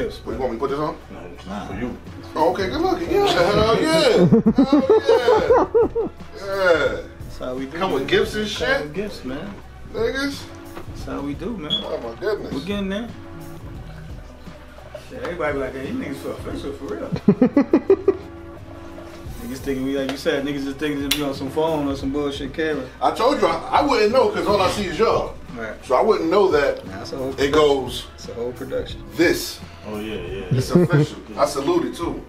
gifts. You want me to put this on? No, it's not. For you. Oh, okay, good looking. Yeah, hell yeah. Hell yeah. Yeah. That's how we do. Come with gifts and shit? Come with gifts, man. Niggas. That's how we do, man. Oh my goodness. We're getting there. Shit, everybody be like, hey, you niggas feel official for real. Niggas thinking we, like you said, niggas just thinking to be on some phone or some bullshit camera. I told you, I wouldn't know because all I see is y'all. Right. So I wouldn't know that it goes. It's a whole production. This. Oh, yeah. It's official. I salute it too.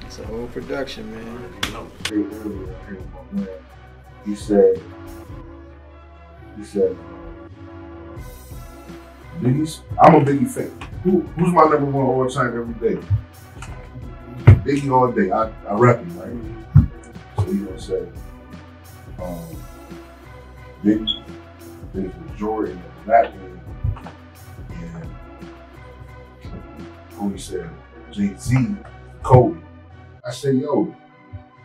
It's a whole production, man. He said, Biggie's, I'm a Biggie fan. Who's my number one all time every day? Biggie all day. I rap him, right? So he gonna say, Biggie, there's the majority of the black man, and who he said, Jay-Z, Kobe. I say, yo,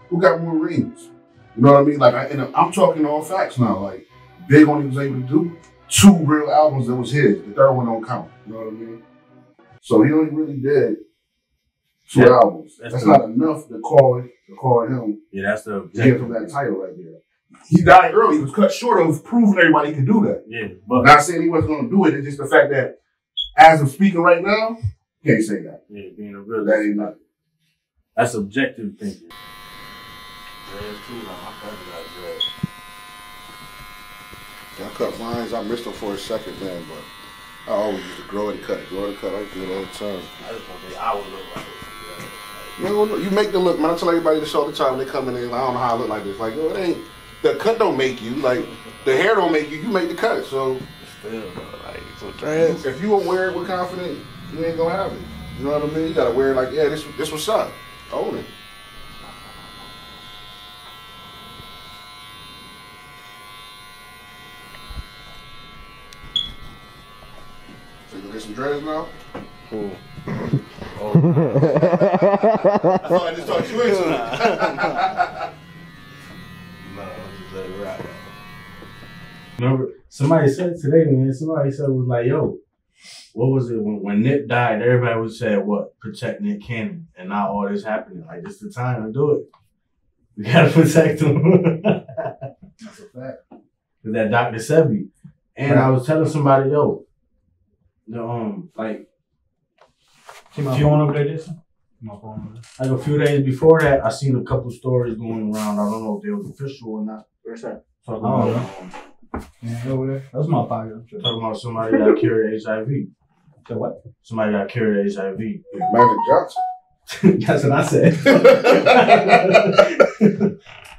who got more rings? You know what I mean? Like, I'm talking all facts now. Like, Big only was able to do 2 real albums that was his. The third one don't count. You know what I mean? So he only really did 2 albums. That's not enough to call him. Yeah, that's the give him that title right there. He died early. He was cut short of proving everybody he could do that. Yeah, but not saying he wasn't going to do it. It's just the fact that, as of speaking right now, you can't say that. Yeah, being a real. That ain't nothing. That's objective thinking. I cut mines. I missed them for a second, man, but I always used to grow and cut. I do it all the time. I just want to I would look like this. No, you make them look, man. I tell everybody this all the time. They come in and I don't know how I look like this. Like, yo, it ain't, the cut don't make you. Like, the hair don't make you. You make the cut. So, still, like, so if you don't wear it with confidence, you ain't gonna have it. You know what I mean? You gotta wear it like, yeah, this what's up. Own it. So you gonna get some dreads now? Cool. I thought I just talked you into it. No, just let it rock. Remember, somebody said today, man, was like, yo, what was it when Nip died? Everybody was saying, what? Protect Nick Cannon. And now all this happening. Like, this the time to do it. We gotta protect him. That's a fact. Cause that Dr. Sebi. And I was telling somebody, yo, like, see my phone over there, Jason? My phone over there. Like a few days before that, I seen a couple stories going around. I don't know if they was official or not. Where's that? Talking about, yeah, over there. That was my pocket. I'm sure. Talking about somebody got cured HIV. So what? Somebody got cured HIV. Magic Johnson. That's what I said.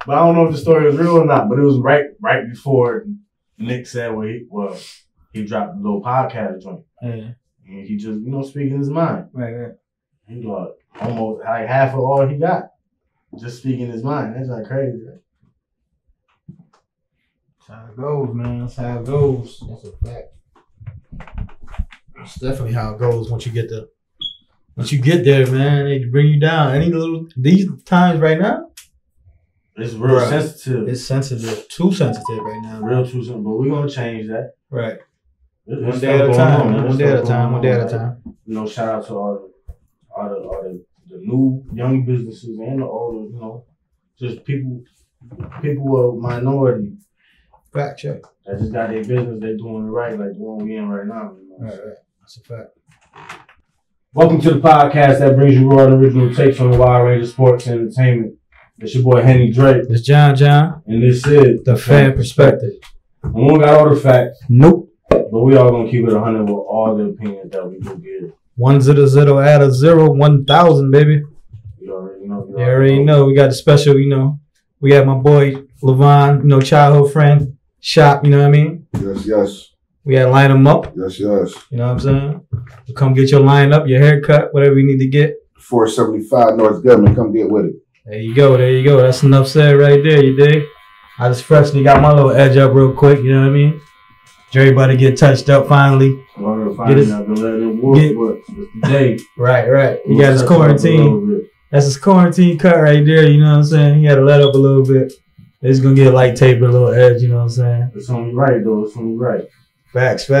But I don't know if the story was real or not. But it was right before Nick said he dropped a little podcast joint. Yeah. And he just, speaking his mind. Right. He got almost like half of all he got. Just speaking his mind. That's like crazy, right? That's how it goes, man. That's how it goes. That's a fact. That's definitely how it goes once you get there, man. They bring you down. These times right now, it's real sensitive. It's sensitive. Too sensitive right now. Real too sensitive. But we're gonna change that. Right. One day at a time. One day at a time. One day at a time. Shout out to all the new young businesses and the older, just people of minority. Fact check. That just got their business, they doing it right, like the one we in right now. Right. That's a fact. Welcome to the podcast that brings you raw and original takes on the wide range of sports and entertainment. It's your boy Henny Drake. It's John. And this is the Pham Perspective. We don't got all the facts. Nope. But we all gonna keep it 100 with all the opinions that we do give. 100 add a 0, 1,000, baby. You already know. You already know. We got the special, we had my boy Vonn, childhood friend, shop, you know what I mean? Yes. We had line them up. Yes. You know what I'm saying? Come get your line up, your haircut, whatever you need to get. 475 North Government, come get with it. There you go. That's enough said right there, you dig? I just freshly got my little edge up real quick, you know what I mean? Everybody get touched up finally. I've been letting it work, but it's the day. Right. He got his quarantine. That's his quarantine cut right there, you know what I'm saying? He had to let up a little bit. It's gonna get a light tape with a little edge, you know what I'm saying? It's only right, though. It's only right. Facts, you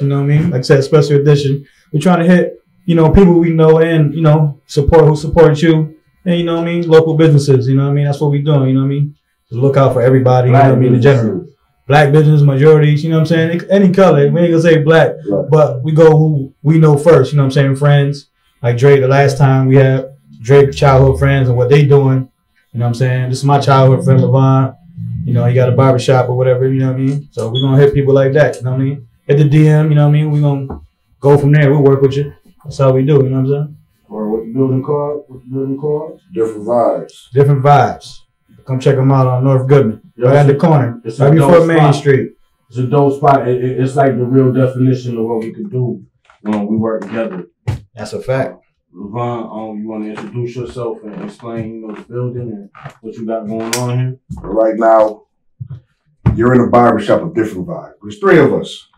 know what I mean? Like I said, special edition. We're trying to hit you know, people we know and, you know, who support you. And, you know what I mean? Local businesses, you know what I mean? That's what we doing, you know what I mean? To look out for everybody, you know what I mean, in general. Black business majorities, you know what I'm saying? Any color. We ain't gonna say black, but we go who we know first, you know what I'm saying? Friends. Like Drake, the last time we had Drake childhood friends and what they doing, you know what I'm saying? This is my childhood friend, Vonn. You know, he got a barbershop or whatever, you know what I mean? So we're going to hit people like that, you know what I mean? Hit the DM, you know what I mean? We're going to go from there. We'll work with you. That's how we do, you know what I'm saying? Or what the building called? Different vibes. Different vibes. Come check them out on North Goodman. Right at the corner. Right before Main Street. It's a dope spot. It's like the real definition of what we could do when we work together. That's a fact. Vonn, you want to introduce yourself and explain, you know, the building and what you got going on here? Right now, you're in a barbershop of different vibes. There's three of us.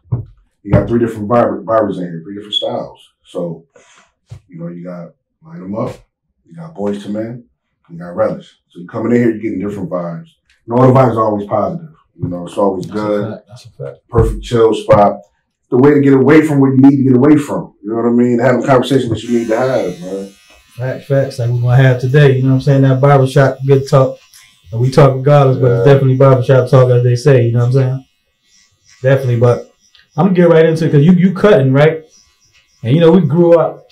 You got three different barbers in here, three different styles. So, you know, you got Line 'em Up, you got Boys to Men, you got Relish. So you coming in here, you're getting different vibes. And all the vibes are always positive. You know, it's always good. That's a fact. Perfect chill spot. The way to get away from what you need to get away from. You know what I mean? Have a conversation that you need to have, man. Facts like we're going to have today. You know what I'm saying? That barbershop, good talk. And we talk regardless, but it's definitely barbershop talk, as they say. You know what I'm saying? Definitely, but I'm going to get right into it because you cutting, right? And, you know, we grew up.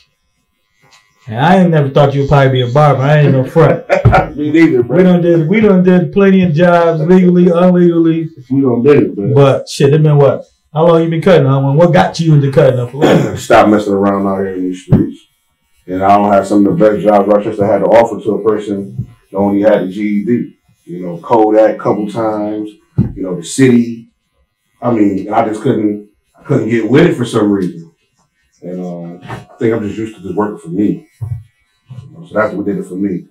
And I ain't never thought you would probably be a barber. I ain't no front. Me neither, bro. We done did plenty of jobs, legally, illegally. We done did it, man. But shit, it been what? How long you been cutting, huh? What got you into cutting up? Stop messing around out here in these streets. And I don't have some of the best jobs Rochester had to offer to a person that only had a GED. You know, Kodak a couple times, you know, the city. I mean, I just couldn't get with it for some reason. And I think I'm just used to this working for me. So that's what did it for me.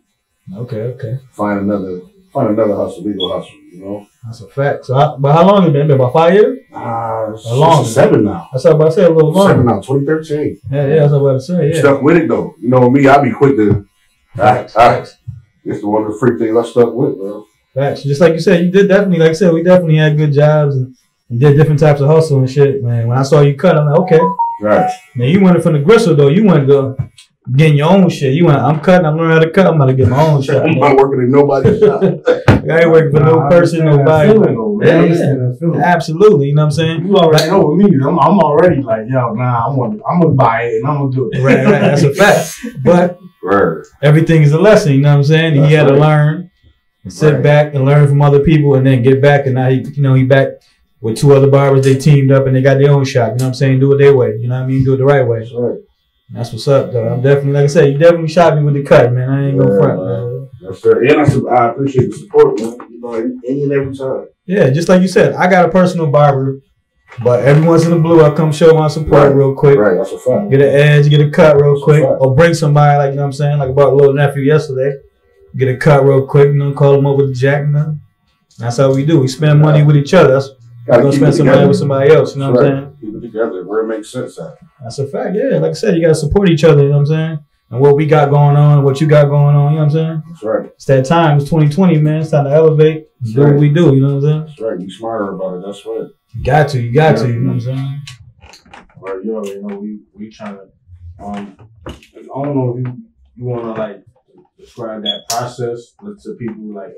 Okay. Find another hustle, legal hustle, you know? That's a fact. So, but how long has it been? About 5 years? Long. 7 now. That's what I was about to say, a little longer. 7 now, 2013. Yeah, that's what I was about to say, yeah. Stuck with it, though. You know me, I be quick to... Facts. It's one of the freak things I stuck with, bro. Facts. Just like you said, you did definitely, like I said, we definitely had good jobs and did different types of hustle and shit, man. When I saw you cut, I'm like, okay. Right. Now, you went from the gristle, though. You went to getting your own shit. You went, I'm cutting, I'm learning how to cut, I'm about to get my own shit. I'm not working in nobody's shop. I ain't working for no person, nobody. Absolutely, you know what I'm saying? You already know with me. I'm already like, yo, nah, I'm gonna buy it and I'm gonna do it. Right, that's a fact. But everything is a lesson, you know what I'm saying? He had to learn and sit back and learn from other people and then get back. And now he back with 2 other barbers. They teamed up and they got their own shop. You know what I'm saying? Do it their way. You know what I mean? Do it the right way. That's right. That's what's up, though. I'm definitely, like I said, you definitely shot me with the cut, man. I ain't gonna front, man. That's right. And I appreciate the support, man. You know, any and every time. Yeah, just like you said, I got a personal barber, but every once in a blue, I come show my support real quick. Right, that's a fact. Get an edge, get a cut real quick, or bring somebody, like, you know what I'm saying? Like I brought a little nephew yesterday. Get a cut real quick, you know, call him over the jack, you know. That's how we do. We spend money with each other. We're going to spend some money with somebody else, you know what I'm saying? Keep it together where it makes sense at. That's a fact, yeah. Like I said, you got to support each other, you know what I'm saying? And what we got going on, what you got going on, you know what I'm saying? That's right. It's that time. It's 2020, man. It's time to elevate. Do what we do, you know what I'm saying? That's right. Be smarter about it. That's right. You got to, you know what I'm saying? Right, you already know we trying to, I don't know if you want to, like, describe that process to people, like,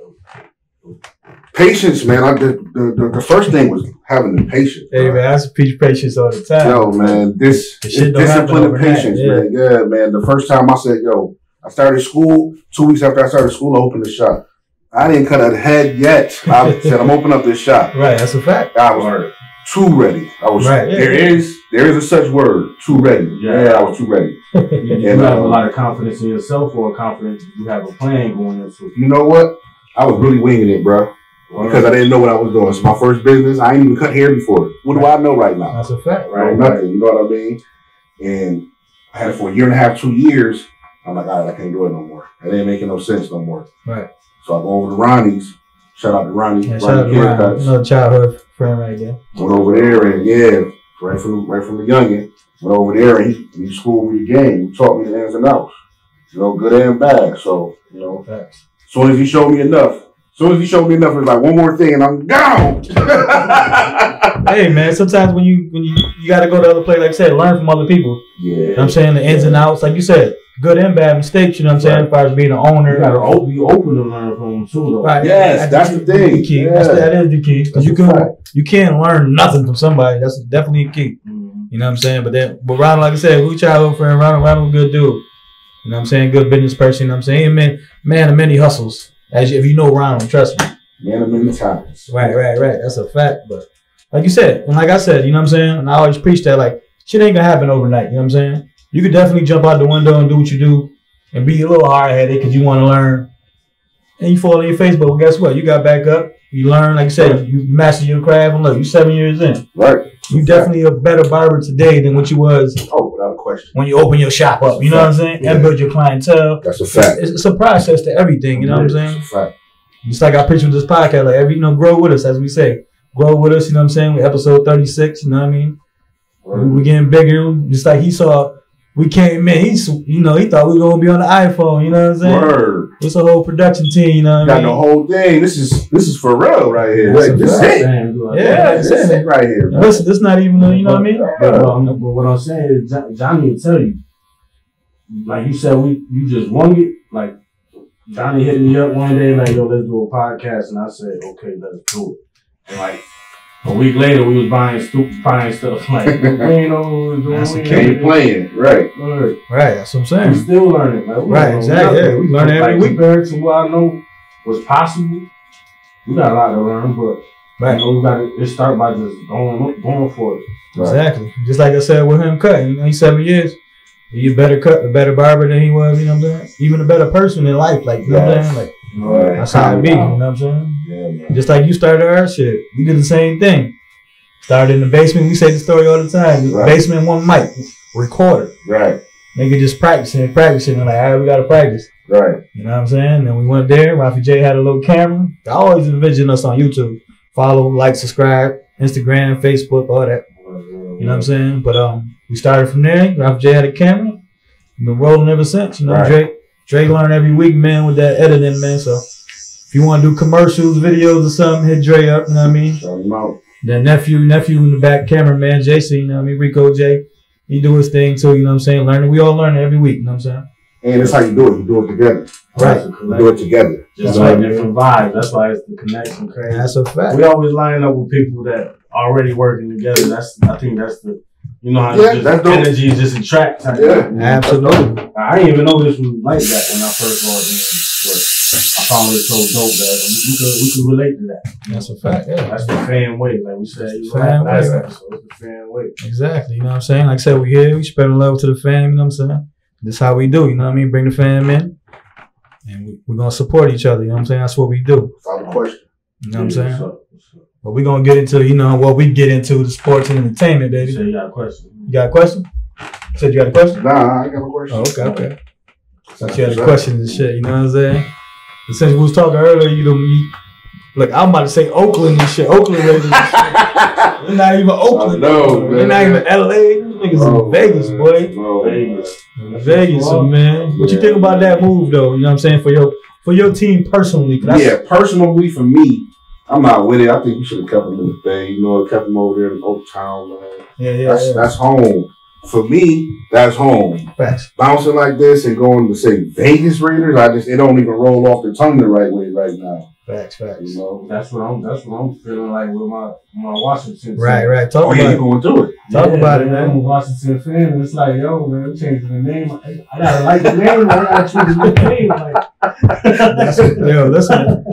patience, man. The first thing was having the patience. Hey, man, I teach patience all the time. Yo, man, discipline and patience, man. Yeah, man. The first time I said, yo, I started school. 2 weeks after I started school, I opened the shop. I didn't cut a head yet. I said, I'm opening up this shop. Right, that's a fact. I was too ready. I was. Right, yeah, there is a such word, too ready. Yeah, I was too ready. You have a lot of confidence in yourself, or confidence you have a plan going into. You know what? I was really winging it, bro. Because I didn't know what I was doing. It's my first business. I ain't even cut hair before. What do I know right now? That's a fact. Right? Nothing. You know what I mean? And I had it for a year and a half, 2 years. I'm like, all right, I can't do it no more. It ain't making no sense no more. Right. So I go over to Ronnie's. Shout out to Ronnie. Yeah, shout out to Ronnie. Another childhood friend right there. Went over there and right from the youngin'. Went over there and he schooled me the game. He taught me the ins and outs. You know, good and bad. So, you know. Facts. As soon as he showed me enough, it was like one more thing and I'm gone. Hey man, sometimes when you you got to go to other places, like I said, learn from other people. Yeah. You know what I'm saying? The ins and outs, like you said, good and bad mistakes, you know what I'm saying? As far as being an owner. You got to be open to learn from them too, though. Right. Yes, that's the thing. The key. Yeah. That is the key. Because you can't learn nothing from somebody. That's definitely a key. You know what I'm saying? But Ronald, like I said, we childhood friend. Ronald, good dude. You know what I'm saying? Good business person. You know what I'm saying? Man of many hustles. If you know Ronald, trust me. Man of many times. Right. That's a fact. But like you said, and like I said, you know what I'm saying? And I always preach that, like, shit ain't gonna happen overnight. You know what I'm saying? You could definitely jump out the window and do what you do and be a little hard-headed because you want to learn. And you fall on your face, but guess what? You got back up. You learn, like I said, you master your craft, and look, you're 7 years in. Right. You definitely a better barber today than what you was. Oh, without a question. When you open your shop up, you know what I'm saying? And build your clientele. That's a fact. It's a process to everything, you know what I'm saying? That's a fact. Just like I preach with this podcast, like grow with us, as we say. Grow with us, you know what I'm saying? We're episode 36, you know what I mean? We're getting bigger. Just like he saw, we came in, he thought we were going to be on the iPhone, you know what I'm saying? Word. It's a whole production team, you know what I mean? Got the whole thing. This is for real right here. This is it. Yeah, this is it right here. Listen, this not even, you know what I mean? But what I'm saying is, Johnny will tell you, like you said, you just won it. Like, Johnny hit me up one day, like, yo, let's do a podcast. And I said, okay, let's do it. And like, a week later, we was buying stuff. Like, we ain't know what we was doing. We ain't playing. Right. Right, that's what I'm saying. We still learning. Like, right, exactly. Yeah, we learn every week. Compared to what I know was possible, we got a lot to learn, but right. You know, we got to start by just going for it. Exactly. Right. Just like I said with him cutting, you know, he's 7 years. He's a better cut, a better barber than he was, you know what I'm saying? Even a better person in life, like, you know what I'm saying? Like, that's how it be, you know what I'm saying? Yeah, just like you started our shit. We did the same thing. Started in the basement. We say the story all the time. Right. Basement, one mic, recorder. Right. Nigga just practicing. And like, all right, we got to practice. Right. You know what I'm saying? Then we went there. Rafi J had a little camera. I always envision us on YouTube. Follow, like, subscribe, Instagram, Facebook, all that. You know what I'm saying? But we started from there. Rafi J had a camera. We've been rolling ever since. You know, right. Dre learned every week, man, with that editing, man. So if you want to do commercials, videos or something, hit Dre up, you know what I mean? Shout him out. Then nephew in the back, cameraman, JC, you know what I mean? Rico J. He do his thing too, you know what I'm saying? Learning. We all learn every week, you know what I'm saying? And that's how you do it. You do it together. Right. You do it together. Just like different vibes. That's why it's the connection crazy. That's a fact. We always line up with people that already working together. I think that's the, you know how energy just attracts. Yeah, absolutely. I didn't even know this was like that when I first logged in, but I found it so dope that we could relate to that. That's a fact. Yeah, that's the fan way, like we said. Fan way. So it's the fan way. Exactly. You know what I'm saying? Like I said, we here. We spreading love to the fam. You know what I'm saying? This is how we do. You know what I mean? Bring the fam in, and we're gonna support each other. You know what I'm saying? That's what we do. Without a question. You know what I'm saying? But we're going to get into, you know, what we get into, the sports and entertainment, baby. You said you got a question. You got a question? You said you got a question? Nah, I got a question. Oh, okay. So you had a question and shit, you know what I'm saying? But since we was talking earlier, look, I'm about to say Oakland and shit. Oakland Raiders and shit. They're not even Oakland. No, they're not even LA. Niggas in Vegas, boy. Vegas, man. What you think about that move, though? You know what I'm saying? For your team personally. Yeah, personally for me, I'm not with it. I think we should have kept him in the Bay. You know, kept him over there in Oak Town, man. Yeah. That's home. For me, that's home. Facts. Bouncing like this and going to say Vegas Raiders, it don't even roll off the tongue the right way right now. Facts. You know, that's what I'm feeling like with my Washington. Right. Talk about it. Going through it. Talk about it, man. I'm a Washington fan, and it's like, yo, man, we're changing the name. I gotta like the name. I gotta choose a new name. Like, listen.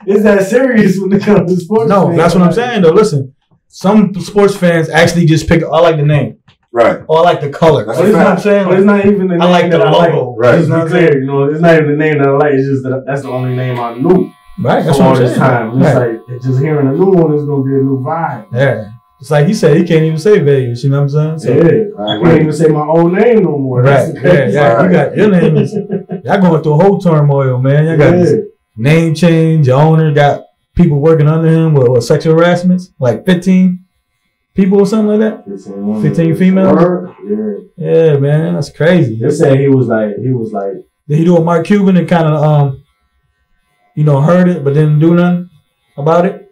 Is that serious when it comes to sports? No, that's what I'm saying, though. Listen, some sports fans actually just pick. I like the name. Right. Or I like the color. That's what I'm saying? But it's not even the name. I like the logo. Right. It's not clear. You know, it's not even the name that I like. It's just that's the only name I knew. Right. That's for what all I'm this saying. time. It's like just hearing a new one is gonna be a new vibe. Yeah. It's like he said, he can't even say Vegas. You know what I'm saying? So, I can't even say my old name no more. Right. Yeah. You got your name is. Y'all going through a whole turmoil, man. Y'all got this name change. Your owner got people working under him with sexual harassments, like 15 people or something like that. 15 females. Yeah, man, that's crazy. They said he was like. Did he do a Mark Cuban and kind of heard it but didn't do nothing about it?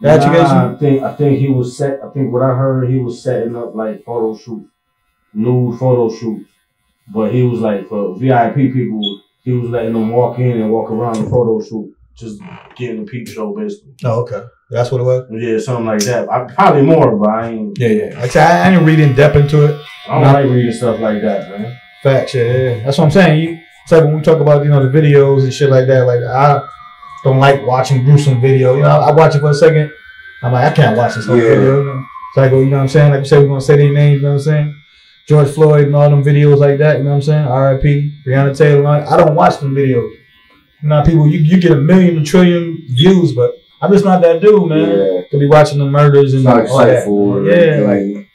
education? I think he was set. I think what I heard, he was setting up like photo shoots, nude photo shoots. But he was like for VIP people, he was letting them walk in and walk around the photo shoot, just getting a peep show basically. Oh, okay. That's what it was? Yeah, something like that. Probably more, but I ain't. Yeah. Like I didn't read in depth into it. I don't like reading stuff like that, man. Facts, yeah. That's what I'm saying. It's like when we talk about, the videos and shit like that, like I don't like watching gruesome video. I watch it for a second. I'm like, I can't watch this whole video. It's like, what I'm saying? Like you said, we're going to say their names, you know what I'm saying? George Floyd and all them videos like that, you know what I'm saying? R.I.P. Breonna Taylor. I don't watch them videos. People, you get 1 million, 1 trillion views, but I'm just not that dude, man. Yeah. To be watching the murders and all that.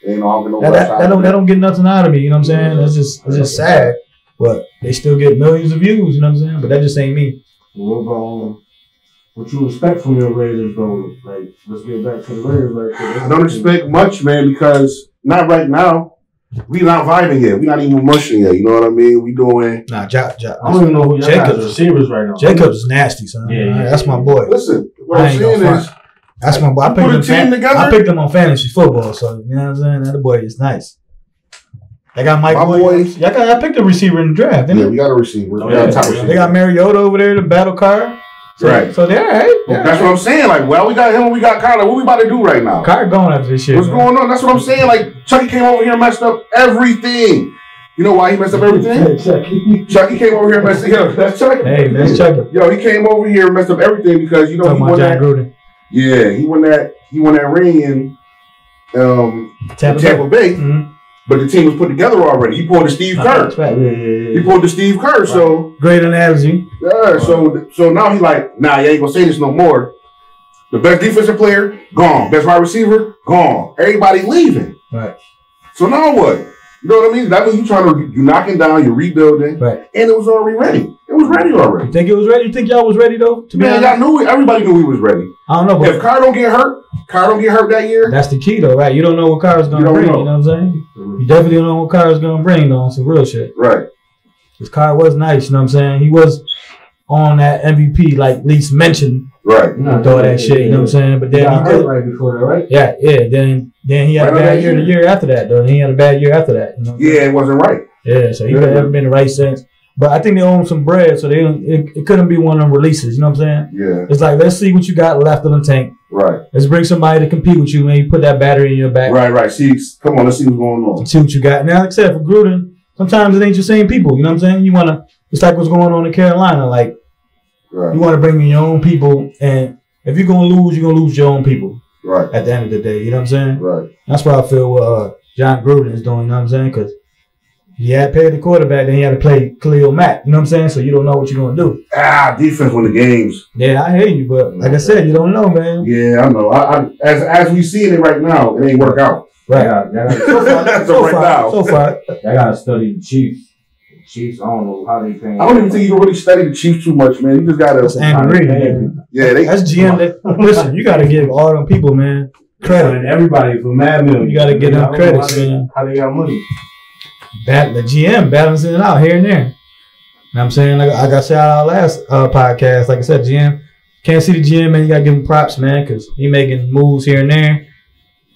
That don't get nothing out of me, you know what I'm saying? It's just sad, but they still get millions of views, you know what I'm saying? But that just ain't me. What you expect from your Raiders, though? Like, let's get back to the Raiders. I don't expect much, man, because not right now. We not vibing yet. We not even mushing yet. You know what I mean? We doing. Nah, I don't even know who Jacobs receivers right now. Jacobs is nasty, son. Yeah, that's my boy. Listen, what I'm saying is, that's my boy. I picked him on fantasy football, so you know what I'm saying. That boy is nice. They got Mike Williams. I picked a receiver in the draft. Yeah, we got a receiver. They got Mariota over there, the battle card. Right. So they're all right. That's what I'm saying. Like, well, we got him, we got Kyler. What we about to do right now? Kyler going after this shit. What's going on? That's what I'm saying. Like, Chucky came over here and messed up everything. You know why he messed up everything? Chucky came over here and messed up. That's Chucky. Hey, that's Chucky. Yo, he came over here and messed up everything because he won that. Gruden. Yeah, he won that ring in Tampa Bay. Mm-hmm. But the team was put together already. He pulled the Steve Kerr. He pulled the Steve Kerr. Right. So great analogy. Yeah. So now he's like, nah, you ain't gonna say this no more. The best defensive player gone. Best wide receiver gone. Everybody leaving. Right. So now what? You know what I mean? That means you knocking down, you're rebuilding, right? And it was already ready. It was ready already. You think it was ready? You think y'all was ready though? Y'all knew it. Everybody knew he was ready. I don't know. But if Carr don't get hurt that year. That's the key though, right? You don't know what Carr's gonna bring. You know what I'm saying? You definitely don't know what Carr's gonna bring though. On some real shit. Right. Because Carr was nice. You know what I'm saying? He was on that MVP, like at least mentioned. Right. All that shit. You know what I'm saying? But then he did right before that, right? Yeah. Then he had a bad year the year after that, though. He had a bad year after that. You know it wasn't right. Yeah, so he haven't been the right since. But I think they owe him some bread, so it couldn't be one of them releases. You know what I'm saying? Yeah. It's like, let's see what you got left in the tank. Right. Let's bring somebody to compete with you, man. You put that battery in your back. Right. Come on, let's see what's going on. See what you got. Now, like I said, for Gruden, sometimes it ain't your same people. You know what I'm saying? You want to, it's like what's going on in Carolina. Like, you want to bring in your own people, and if you're going to lose your own people. Right. At the end of the day. You know what I'm saying? Right. That's what I feel John Gruden is doing. You know what I'm saying? Because he had paid the quarterback, then he had to play Khalil Mack. You know what I'm saying? So you don't know what you're going to do. Defense win the games. Yeah, I hear you, but like I said, you don't know, man. Yeah, I know. As we see it right now, it ain't work out. Right. So far. I got to study the Chiefs. Chiefs, I don't know how they paying. I don't even think you can really study the Chiefs too much, man. You just got to. That's Andy Reid. Yeah, that's GM. Listen, you got to give all them people, man, credit. Everybody for Mad Million. You got to give them credit, man. How they got money? The GM balancing it out here and there. You know what I'm saying? Like I said on our last podcast, like I said, GM, can't see the GM, man. You got to give him props, man, because he making moves here and there.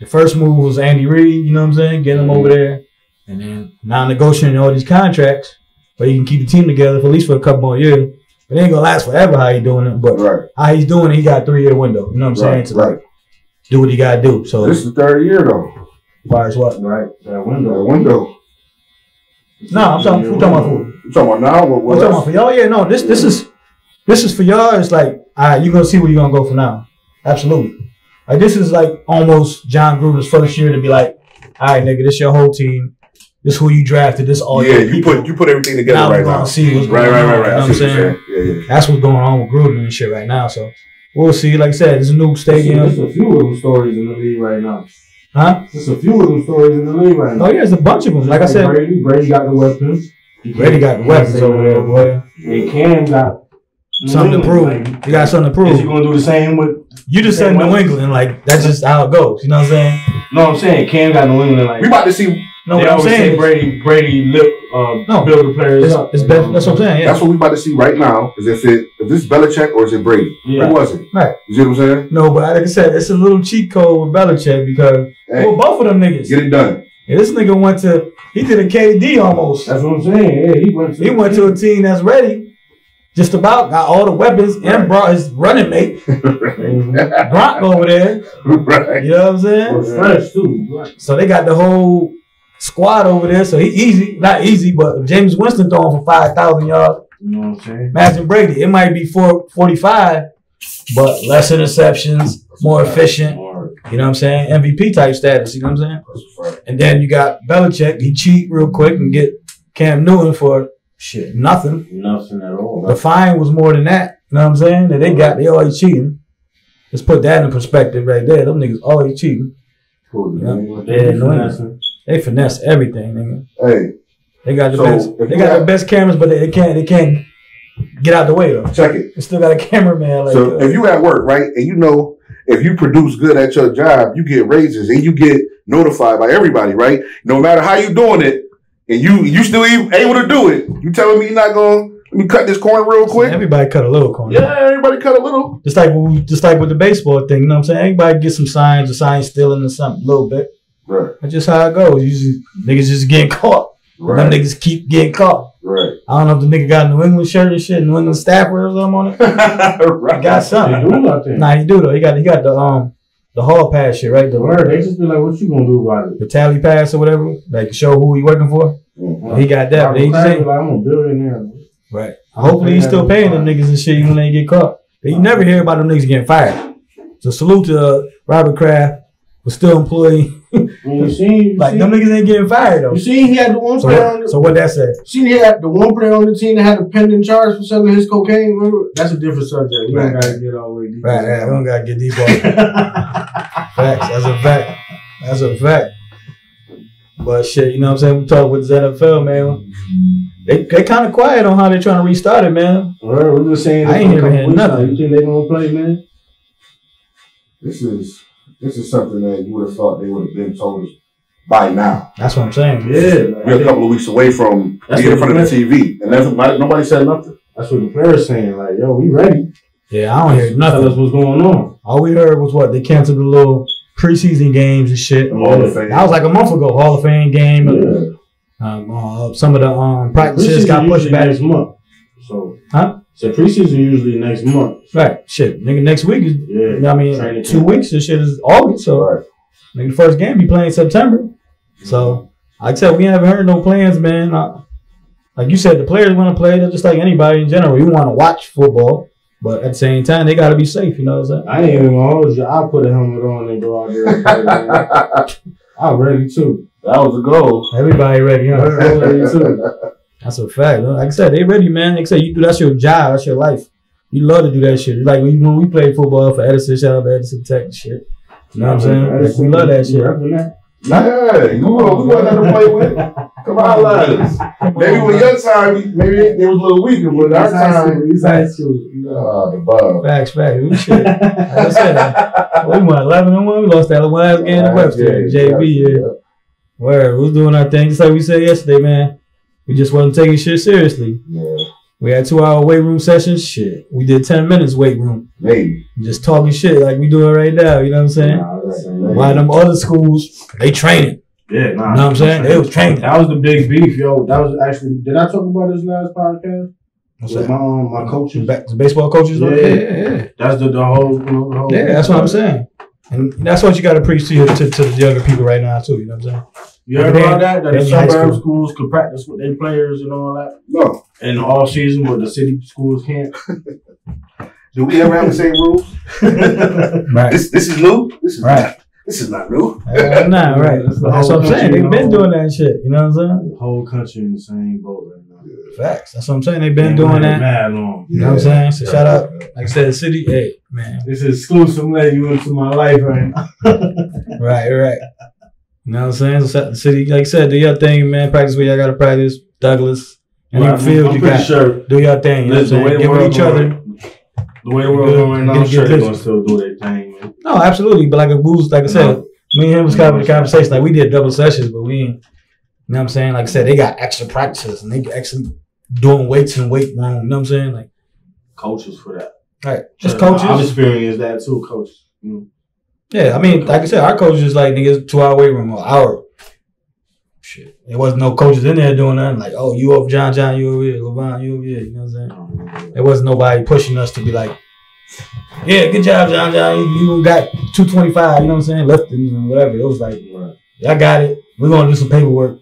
The first move was Andy Reid, you know what I'm saying? Getting him over there. And then now negotiating all these contracts, but he can keep the team together for at least for a couple more years. It ain't gonna last forever how he doing it, but how he's doing it, he got a 3-year window. You know what I'm saying? To like do what he gotta do. So this is the 3rd year though. As far as what? Right. That window. No, I'm talking about food. You talking about now? What I'm talking about for y'all? Yeah, no. This is for y'all. It's like, all right, you're gonna see where you're gonna go from now. Absolutely. Like this is like almost John Gruden's first year to be like, all right, nigga, this your whole team. This who you drafted. This all your people. You put everything together now right we're gonna see what's going on. Right. You know what I'm saying? Yeah. That's what's going on with Gruden and shit right now. So we'll see. Like I said, there's a new stadium. There's a few of them stories in the league right now. Huh? There's a few of them stories in the league right now. Oh yeah, there's a bunch of them. Like I said, Brady got the weapons. Brady got the weapons over there, boy. And Cam got something to prove. You got something to prove. Is he gonna do the same with? You just said New England, like that's just how it goes. You know what I'm saying? No, I'm saying Cam got New England. Like we about to see No, they what I'm always saying say is, Brady build the players up. it's best. That's what I'm saying. Yeah. That's what we about to see right now. Is if this is Belichick or is it Brady? Yeah. Who was it? Right. You see what I'm saying? No, but like I said, it's a little cheat code with Belichick because well, both of them niggas. Get it done. Yeah, this nigga he did a KD almost. That's what I'm saying. Yeah, he went to a team that's ready, just about got all the weapons and brought his running mate Gronk over there. Right. You know what I'm saying? fresh too. Right. So they got the whole squad over there. So he not easy, but if James Winston throwing for 5,000 yards. You know what I'm saying? Imagine Brady. It might be 445, but less interceptions, more efficient. You know what I'm saying? MVP type status. You know what I'm saying? And then you got Belichick. He cheat real quick and get Cam Newton for nothing. Nothing at all. The fine was more than that. You know what I'm saying? That they always cheating. Let's put that in perspective right there. Them niggas always cheating. Cool. You know? They finesse everything, nigga. Hey. They got the best. They got the best cameras, but they can't get out the way though. Check it. They still got a cameraman. Like, so if you at work, right, and you know if you produce good at your job, you get raises and you get notified by everybody, right? No matter how you doing it, and you still able to do it. You telling me you're not going? Let me cut this corner real quick. Everybody cut a little corner. Yeah, everybody cut a little. Just like with the baseball thing, you know what I'm saying? Everybody get some signs or signs stealing or something a little bit. Right. That's just how it goes. Usually niggas just getting caught. Right. Them niggas keep getting caught. Right. I don't know if the nigga got a New England shirt and shit, New England staffer or something on it. Right. He got something. Nah, he do though. He got the hall pass shit, right? They just be like, what you gonna do about it? The tally pass or whatever, like to show who he working for. Mm-hmm. He got that, but he just ain't. I'm a billionaire. Right. Hopefully he's still paying them niggas and shit when they get caught. But you never hear about them niggas getting fired. So salute to Robert Kraft, was still employee. You seen them niggas ain't getting fired though. You seen he had the one player on the So what that say? Seen he had the one player on the team that had a pending charge for selling his cocaine. Remember? That's a different subject. We don't gotta get all the way deep. Right, we don't gotta get deep on it. Facts. That's a fact. But shit, you know what I'm saying? We talk with the NFL, man. They kind of quiet on how they're trying to restart it, man. We're just saying I ain't even heard nothing. You think they gonna play, man? This is something that you would have thought they would have been told us by now. That's what I'm saying. Yeah. We're a couple of weeks away from being in front of the TV. And nobody said nothing. That's what the players saying. Like, yo, we ready. Yeah, I don't hear nothing. Tell us what's going on. All we heard was what? They canceled the little preseason games and shit. That was like a month ago. Hall of Fame game. Yeah. Some of the practices got pushed back. Next month. So preseason usually next month. Right. Shit. Nigga, next week is, you know what I mean, 2 weeks. This shit is August. So, nigga, the first game be playing September. So, like I said, we haven't heard no plans, man. Like you said, the players want to play. They're just like anybody in general. You want to watch football, but at the same time, they got to be safe. You know what I'm saying? I ain't even gonna hold you. I'll put a helmet on and go out there and play. I'm ready too. That was a goal. Everybody ready, huh? I'm ready too. That's a fact. Like I said, they ready, man. Like I said, that's your job. That's your life. You love to do that shit. It's like when we played football for Edison, shout out to Edison Tech and shit. You know what I'm saying? Like, we love that shit. Yeah, we wasn't nothing to play with. Come on, lads. Maybe with your time, maybe they was a little weaker, but our time, he's high school. The bug. Facts. We shit. Like I said, we won 11-1. We lost that last game to Webster. JB, yeah. Where we was doing our thing, just like we said yesterday, man. We just wasn't taking shit seriously. Yeah. We had 2-hour weight room sessions. Shit. We did 10 minutes weight room. Maybe. Just talking shit like we doing right now. You know what I'm saying? While them other schools, they training. Yeah, you know what I'm saying? They was training. That was the big beef, yo. That was actually, did I talk about this last podcast? What's that? My coaches. The baseball coaches? Yeah. That's the whole, the whole. Yeah, that's what I'm saying. And that's what you got to preach to the younger people right now, too. You know what I'm saying? You heard about that? That the suburb schools could practice with their players and all that? No. In the off season, but the city schools can't. Do we ever have the same rules? Right. This is new? This is right. This is not new. Nah, right. That's what I'm saying. They've been doing that shit. You know what I'm saying? The whole country in the same boat right now. Facts. That's what I'm saying. They've been doing that. Mad long. You know what I'm saying? So shout out, like I said, the city. Hey, man. This is exclusive letting you into my life right now. Right. You know what I'm saying? So the city, like I said, do your thing, man. Practice where y'all got to practice. Douglas. And you feel you got to do your thing. You know what I'm saying? Give with each other. The way the world going right now, I'm sure they're going to still do their thing, man. No, absolutely. But like I said, me and him was kind of a conversation. Like we did double sessions, but we know what I'm saying? Like I said, they got extra practices and they actually doing weights in weight room. You know what I'm saying? Like coaches for that. Right. Just coaches. I've experienced that too, coaches. Yeah, I mean, like I said, our coaches is like niggas 2-hour weight room or hour. Shit. There wasn't no coaches in there doing nothing. Like, oh, you over John, you over here, LeVon, you over here. You know what I'm saying? There wasn't nobody pushing us to be like, yeah, good job, John. You got 225, you know what I'm saying? Lifting and whatever. It was like, y'all got it. We're going to do some paperwork.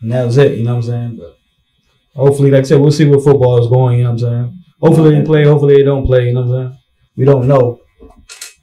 And that was it, you know what I'm saying? But hopefully, like I said, we'll see where football is going, you know what I'm saying? Hopefully they play, hopefully they don't play, you know what I'm saying? We don't know.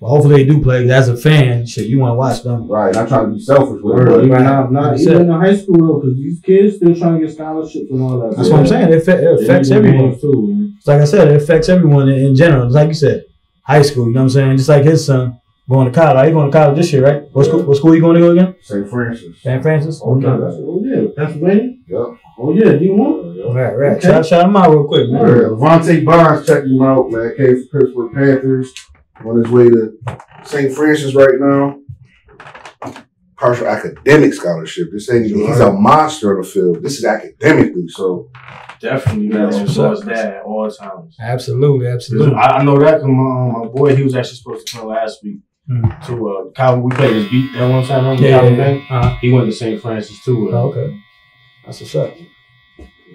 But hopefully they do play. As a fan, shit, you want to watch them. Right, not trying to be selfish with it. Not even in high school, though, because these kids still trying to get scholarships and all that. That's what I'm saying. It affects everyone. Too, like I said, it affects everyone in general. It's like you said, high school, you know what I'm saying? Just like his son going to college. He's going to college this year, right? What school you going to go again? St. Francis. St. Francis? Okay. Oh, yeah. Pennsylvania? Yep. Oh, yeah. D1? Right. Okay. Shout him out real quick, man. Yeah, Vontae Bonds, check him out, man. Came from Pittsburgh Panthers. On his way to St. Francis right now. Partial academic scholarship. This ain't he's a monster on the field. This is academically, so definitely got to support that at all times. Absolutely. I know that because my boy, he was actually supposed to come last week to Calvin. We played his beat that one time on Calvin Bank. He went to St. Francis too. Okay. That's what's up.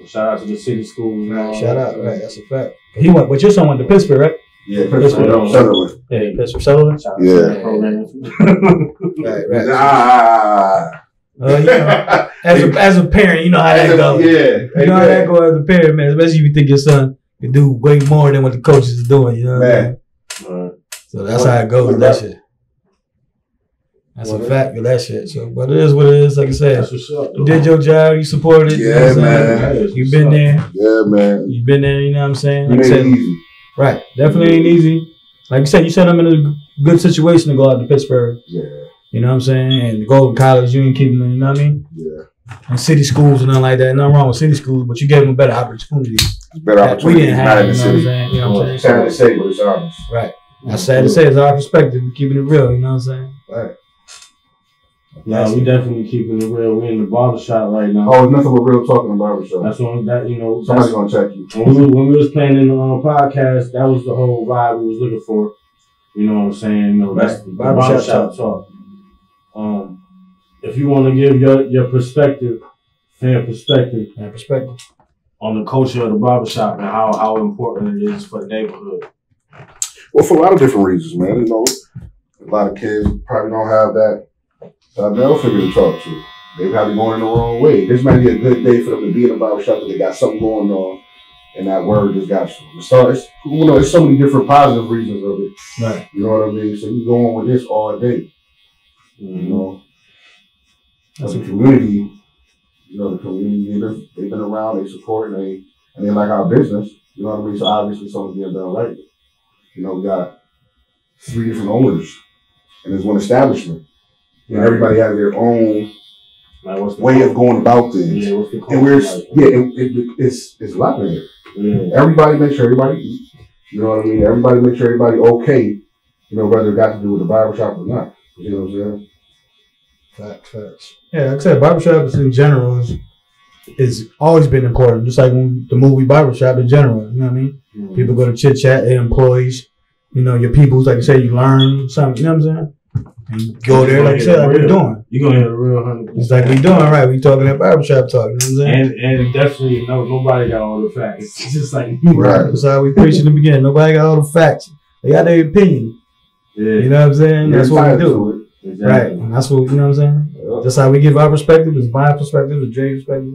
Shout out to the city schools. Shout out. Right. That's a fact. He went, but your son went to Pittsburgh, right? Yeah, Pittsburgh Sutherland. Yeah, Pittsburgh Sutherland. Yeah. Right. As a parent, you know how that goes. Yeah. You know how that goes as a parent, man. Especially if you think your son can do way more than what the coaches is doing. You know what I mean? So that's how it goes with that shit. That's a fact with that shit. So, but it is what it is. Like I said, you did your job. You supported it. Yeah, you know man. You've been there. Yeah, man. You've been there. You know what I'm saying? Like I said, easy. Right. Definitely ain't easy. Like you said, you set them in a good situation to go out to Pittsburgh. Yeah. You know what I'm saying? And to go to college, you ain't keeping them, you know what I mean? Yeah. And city schools and nothing like that. Nothing wrong with city schools, but you gave them better opportunities. Better opportunities. We didn't have, you know what I'm saying? You know what I'm saying? Sad to say, but it's honest. Right. That's sad to say. It's our perspective. We're keeping it real, you know what I'm saying? Right. Yeah, we definitely keeping it real. We're in the barbershop right now. Oh, nothing but real talking in the barbershop. That's what that, you know. Somebody's gonna check you. When we was planning the podcast, that was the whole vibe we was looking for. You know what I'm saying? You know, that's the barbershop talk. If you want to give your perspective, fan perspective on the culture of the barbershop and how important it is for the neighborhood. Well, for a lot of different reasons, man. You know, a lot of kids probably don't have that male figure to talk to. They probably going in the wrong way. This might be a good day for them to be in a barbershop because they got something going on, and that word just got you. So it's so many different positive reasons of it. Right. You know what I mean? So you go on with this all day. You know, as a community, you know, the community they've been around, they support, and they like our business. You know what I mean? So obviously something's being done right. You know, we got 3 different owners, and there's one establishment. You know, everybody has their own way of going about things. Yeah, what's the and it's luck in it. Yeah. Everybody makes sure everybody eat. You know what I mean? Everybody makes sure everybody okay. You know, whether it got to do with the barbershop or not. You know what I'm saying? Facts. Yeah, like I said, barbershops in general is always been important. Just like the movie Barbershop in general. You know what I mean? Mm-hmm. People go to chit chat, their employees. You know, your peoples, like I said, you learn something. You know what I'm saying? And you go there, like I said, like we're doing. You're going to hear the real 100%. It's like we doing, right? We talking that barbershop talk, you know what I'm saying? And definitely, nobody got all the facts. It's just like, right. That's how we preach in the beginning. Nobody got all the facts. They got their opinion. Yeah. You know what I'm saying? That's what we do. Exactly. Right. And that's what, you know what I'm saying? Yeah. That's how we give our perspective. It's my perspective, it's Jay's perspective.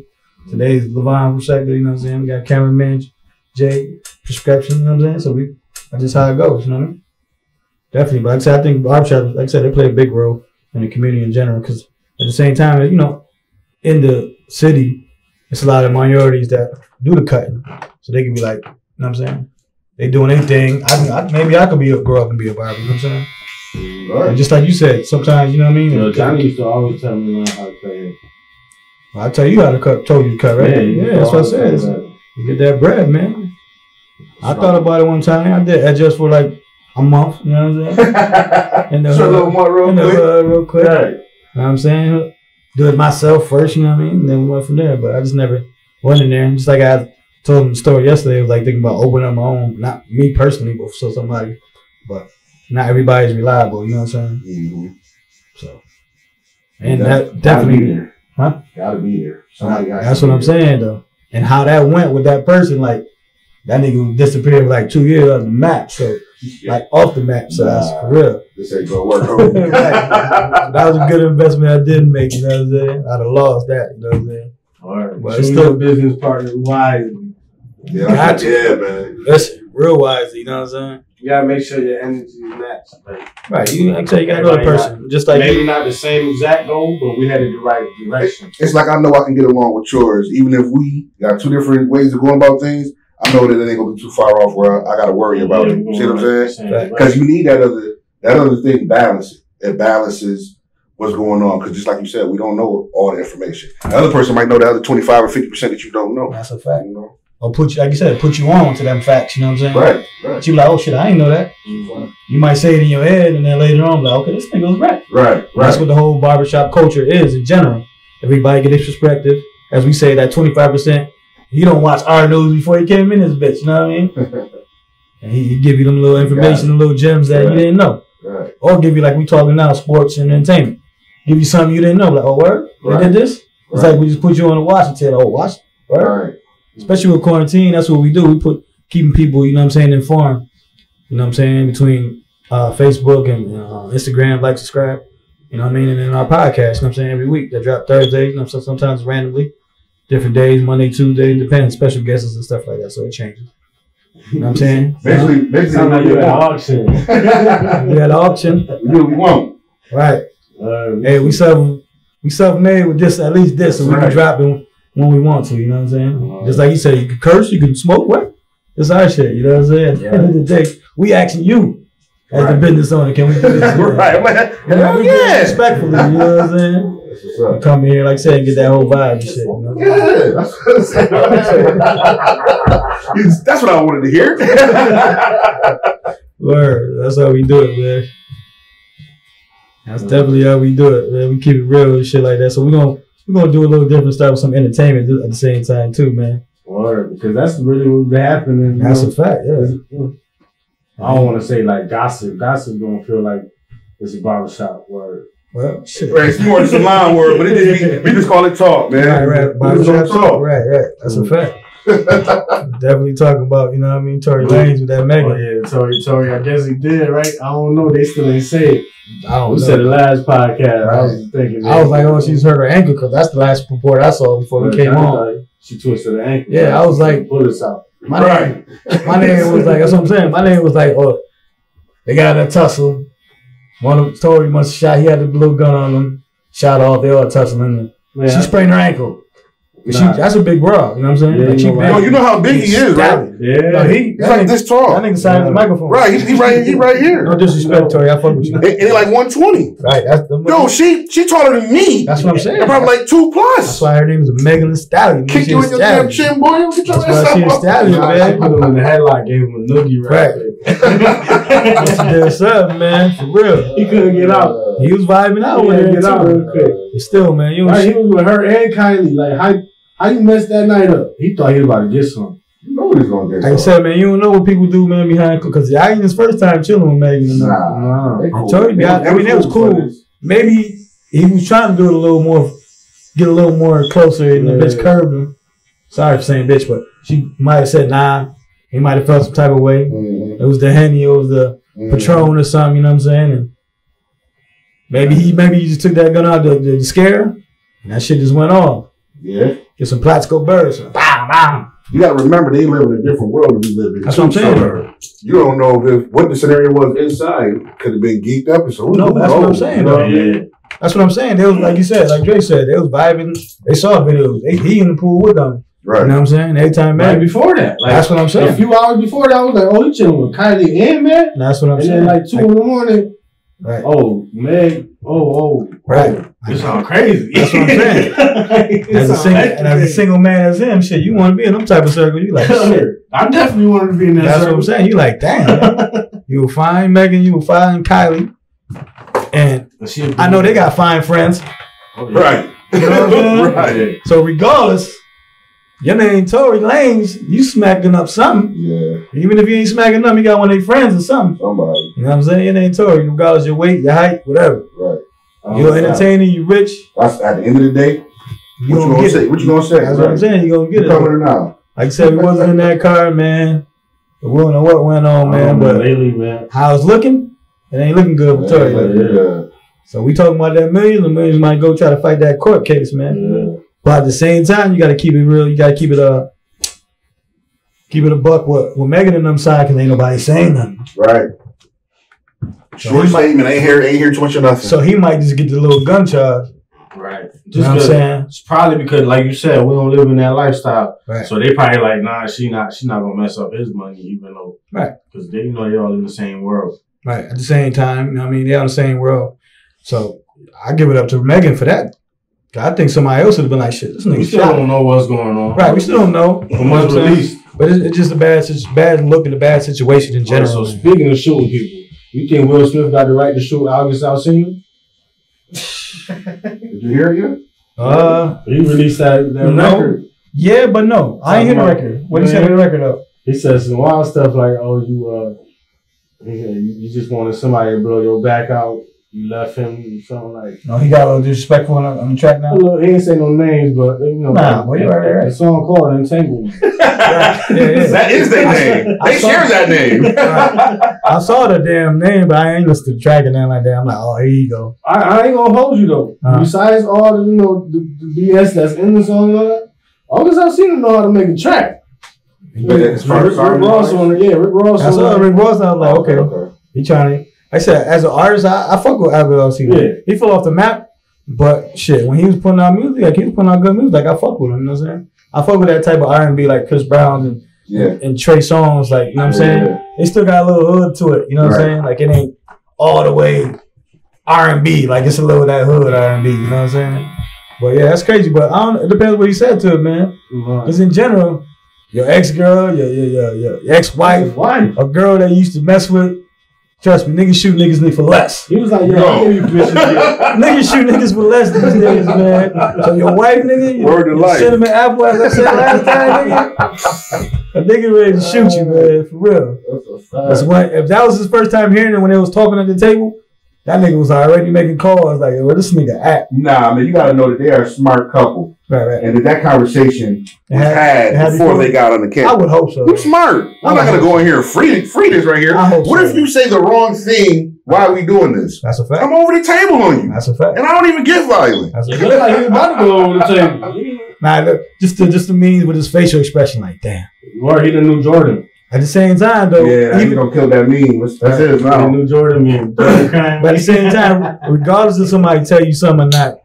Today's LeVon perspective, you know what I'm saying? We got cameraman Jay prescription, you know what I'm saying? So that's just how it goes, you know what I mean? Definitely. But like I said, I think barbershops, like I said, they play a big role in the community in general because at the same time, you know, in the city, it's a lot of minorities that do the cutting. So they can be like, you know what I'm saying? They doing anything. Maybe I could grow up and be a barber, you know what I'm saying? Right. And just like you said, sometimes, you know what I mean? You know, Johnny used to always tell me how to cut hair. Well, I tell you how to cut, told you to cut, right? Yeah, that's what I said. You get that bread, man. I thought about it one time. I did adjust for like a month, you know what I'm saying? In the hood, real quick. Right. You know what I'm saying? do it myself first, you know what I mean? And then we went from there. But I just never went in there. And just like I told him the story yesterday, I was like thinking about opening up my own, not me personally, but for somebody. But not everybody's reliable, you know what I'm saying? Mm-hmm. So, and that definitely, huh? Gotta be there. That's what I'm saying though. And how that went with that person, like that nigga disappeared for like 2 years off the map. So like off the map, so that's for real. This ain't gonna work. Right. So that was a good investment I didn't make, you know what I'm saying? I'd have lost that, you know what I'm saying? All right. But Choose it's still your business partner wisely. Yeah, man. Listen, real wisely, you know what I'm saying? You gotta make sure your energy is matched. Like, Right, you like I said, you gotta know the person. Just like maybe not the same exact goal, but we headed the right direction. It's like I know I can get along with yours, even if we got two different ways of going about things. I know that it ain't gonna be too far off where I gotta worry about it. See what I'm saying? Because you need that other thing balance. It balances what's going on. Because just like you said, we don't know all the information. The other person might know the other 25 or 50% that you don't know. that's a fact. You know? Or put you, like you said, put you on to them facts, you know what I'm saying? Right. But you like, oh shit, I ain't know that. Mm-hmm. You might say it in your head, and then later on, like, okay, this nigga was right. Right. That's what the whole barbershop culture is in general. Everybody get his perspective. As we say, that 25%, he don't watch our news before he came in this bitch, you know what I mean? And he give you them little information, them little gems that you didn't know. Right. Or give you, like we talking now, sports and entertainment. Give you something you didn't know, like, oh, word? They did this? It's like we just put you on a watch and tell, oh, watch, word? Right. Especially with quarantine, that's what we do. We put keeping people, you know what I'm saying, informed. You know what I'm saying, between Facebook and Instagram, like, subscribe. You know what I mean? And then our podcast, you know what I'm saying, every week. They drop Thursdays, you know, so sometimes randomly. Different days, Monday, Tuesday, depending, special guests and stuff like that. So it changes. You know what I'm saying? Basically sound like you're at auction. We at auction. We do what we want. Right. Hey, we self-made with this, at least this, so we can drop it when we want to, you know what I'm saying? Just like you said, you can curse, you can smoke, what? It's our shit, you know what I'm saying? At the end of the day, we asking you as the business owner, can we do this? Right, man. Hell yeah. Respectfully, you know what I'm saying? You come here, like I said, and get that whole vibe and shit, you know? Yeah, that's what I wanted to hear. Word, that's how we do it, man. That's definitely how we do it, man. We keep it real and shit like that. So we're gonna do a little different stuff with some entertainment at the same time too, man. Word, because that's really what's happening. That's a fact, yeah. I don't want to say like gossip. Gossip don't feel like it's a barbershop word. Well, shit. Right, it's more just a line word, but we just call it talk, man. Right. Barbershop talk. Right. That's a fact. Definitely talking about, you know what I mean, Tory Lanez with that Megan. Oh yeah, Tory. I guess he did, right? I don't know. They still ain't say it. I don't know. We said the last podcast. Right. I was thinking. I was like, oh, she's hurt her ankle because that's the last report I saw before we came on. She twisted her ankle. Yeah, I was like, pull this out. My name was like, that's what I'm saying. My name was like, oh, they got in a tussle. One of Tory must have shot. He had the blue gun on him. Shot off. They all tussling. She sprained her ankle. That's a big bra, you know what I'm saying? Yeah, like you know how big he is, right? Yeah. No, he's like this tall. That nigga signed his microphone. Right, he right here. No disrespect, Tory. I fuck with you. And he like 120. Right. Yo, she taller than me. That's what I'm saying. Probably like 2+. That's why her name is Megan Thee Stallion. Kick you in your damn chin, boy. That's why she a stallion, man. Put him in the headlock, gave him a noogie right. She did something, man. For real. He couldn't get out. He was vibing out with her. Get out real quick. But still, man, he was with her and Kylie. Like, how you messed that night up? He thought he was about to get some. You know what he's gonna get. Like I said, man, you don't know what people do, man, behind because I ain't his first time chilling with Megan. Nah. I told you, I mean, it was cool. Maybe he was trying to do it a little more, get a little more closer, and the bitch curved him. Sorry for saying bitch, but she might have said nah. He might have felt some type of way. It was the Henny, it was the Patron or something, you know what I'm saying? And maybe he just took that gun out to scare her, and that shit just went off. Yeah. Get some Plaxico birds. Bam. You gotta remember they live in a different world than we live in. That's what I'm saying. You don't know what the scenario was inside. Could have been geeked up. So no, that's what I'm saying. Though. Yeah. That's what I'm saying. They was like you said, like Dre said, they was vibing. They saw videos. He in the pool with them. Right. You know what I'm saying? Every time, man. Right before that. Like, that's what I'm saying. A few hours before that, I was like, oh, he chilling with Kylie and Meg. That's what I'm saying. And then like 2 in the morning. Right. Oh, Meg. Right. This sounds crazy. That's what I'm saying. As a single man as him, shit, you want to be in them type of circles. You like, shit. I definitely wanted to be in that That's circle. what I'm saying. You like, damn. You will find Megan, you will find Kylie. And I know they got fine friends. Oh, yeah. Right. You know what I'm saying? Right. So regardless, your name Tory Lanez, you smacking up something. Yeah. Even if you ain't smacking up, you got one of their friends or something. Somebody. You know what I'm saying? Your name Tory, regardless of your weight, your height, whatever. Right. You're entertaining, you rich. That's at the end of the day. What you gonna say? What you gonna say? That's what I'm saying. You gonna get it. Coming now. Like I said, we wasn't in that car, man. We don't know what went on, man. But lately, man, how it's looking, it ain't looking good for Tory. Yeah. So we talking about that millions. The millions might go try to fight that court case, man. Yeah. But at the same time, you got to keep it real. You got to keep it a buck with Megan and them side, because ain't nobody saying nothing. Right. Short statement. Ain't hear too much of nothing. So he might just get the little gun charge. Right. Just you know what I'm saying? It's probably because, like you said, we don't live in that lifestyle. Right. So they probably like, nah, she not gonna mess up his money, even though, right? Because they know they all in the same world. Right. At the same time, you know what I mean, they're in the same world. So I give it up to Megan for that. I think somebody else would have been like, shit, this nigga. We still don't know what's going on. Right. We still don't know. From what's released. But it's just a bad look and a bad situation in general. So speaking of shooting people, you think Will Smith got the right to shoot August Alsina? Did you hear it yet? He released that record. Yeah, but no. I ain't hear the record. What he said in the record though? He said some wild stuff like, oh, you just wanted somebody to blow your back out. You left him, something like. No, he got a little disrespectful on the track now. He ain't say no names, but you know. Nah, well, you're right. The song called Entanglement. That is their name. They share that name. I saw the damn name, but I ain't listened to the track and nothing like that. I'm like, oh, here you go. I ain't gonna hold you though. Besides all the the BS that's in the song and all that, August Alsina know how to make a track. Rick Ross on it, yeah. Rick Ross. I saw Rick Ross, and I was like, okay. He trying to. I said, as an artist, I fuck with August Alsina. Yeah. He fell off the map, but shit, when he was putting out music, like he was putting out good music, like I fuck with him. You know what I'm saying? I fuck with that type of R&B, like Chris Brown and Trey Songz, like you know what I'm saying. They still got a little hood to it. You know what I'm saying? Like it ain't all the way R&B. Like it's a little of that hood R&B. You know what I'm saying? But yeah, that's crazy. But it depends what he said to it, man. Because in general, your ex-girl, your ex-wife, a girl that you used to mess with. Trust me, niggas shoot niggas for less. He was like, yo, I give you permission. Niggas shoot niggas for less these days, man. So your wife, nigga, your cinnamon apple, as I said last time, nigga, a nigga ready to shoot you, man, for real. That's when, if that was his first time hearing it when they was talking at the table, that nigga was already making calls like, where this nigga at? Nah, man, you gotta know that they are a smart couple. Right. And that conversation was had before they got on the camera. I would hope so. You smart. I'm not gonna go in here and free this right here. What if you say the wrong thing? Why are we doing this? That's a fact. I'm over the table on you. That's a fact. And I don't even get violent. That's a fact. Like he's about to go over the table. Nah, look, just the meaning with his facial expression, like damn. Or he the new Jordan. At the same time, though, yeah, he's gonna kill that meme. That's it now. The new Jordan meme. But at the same time, regardless of somebody tell you something or not,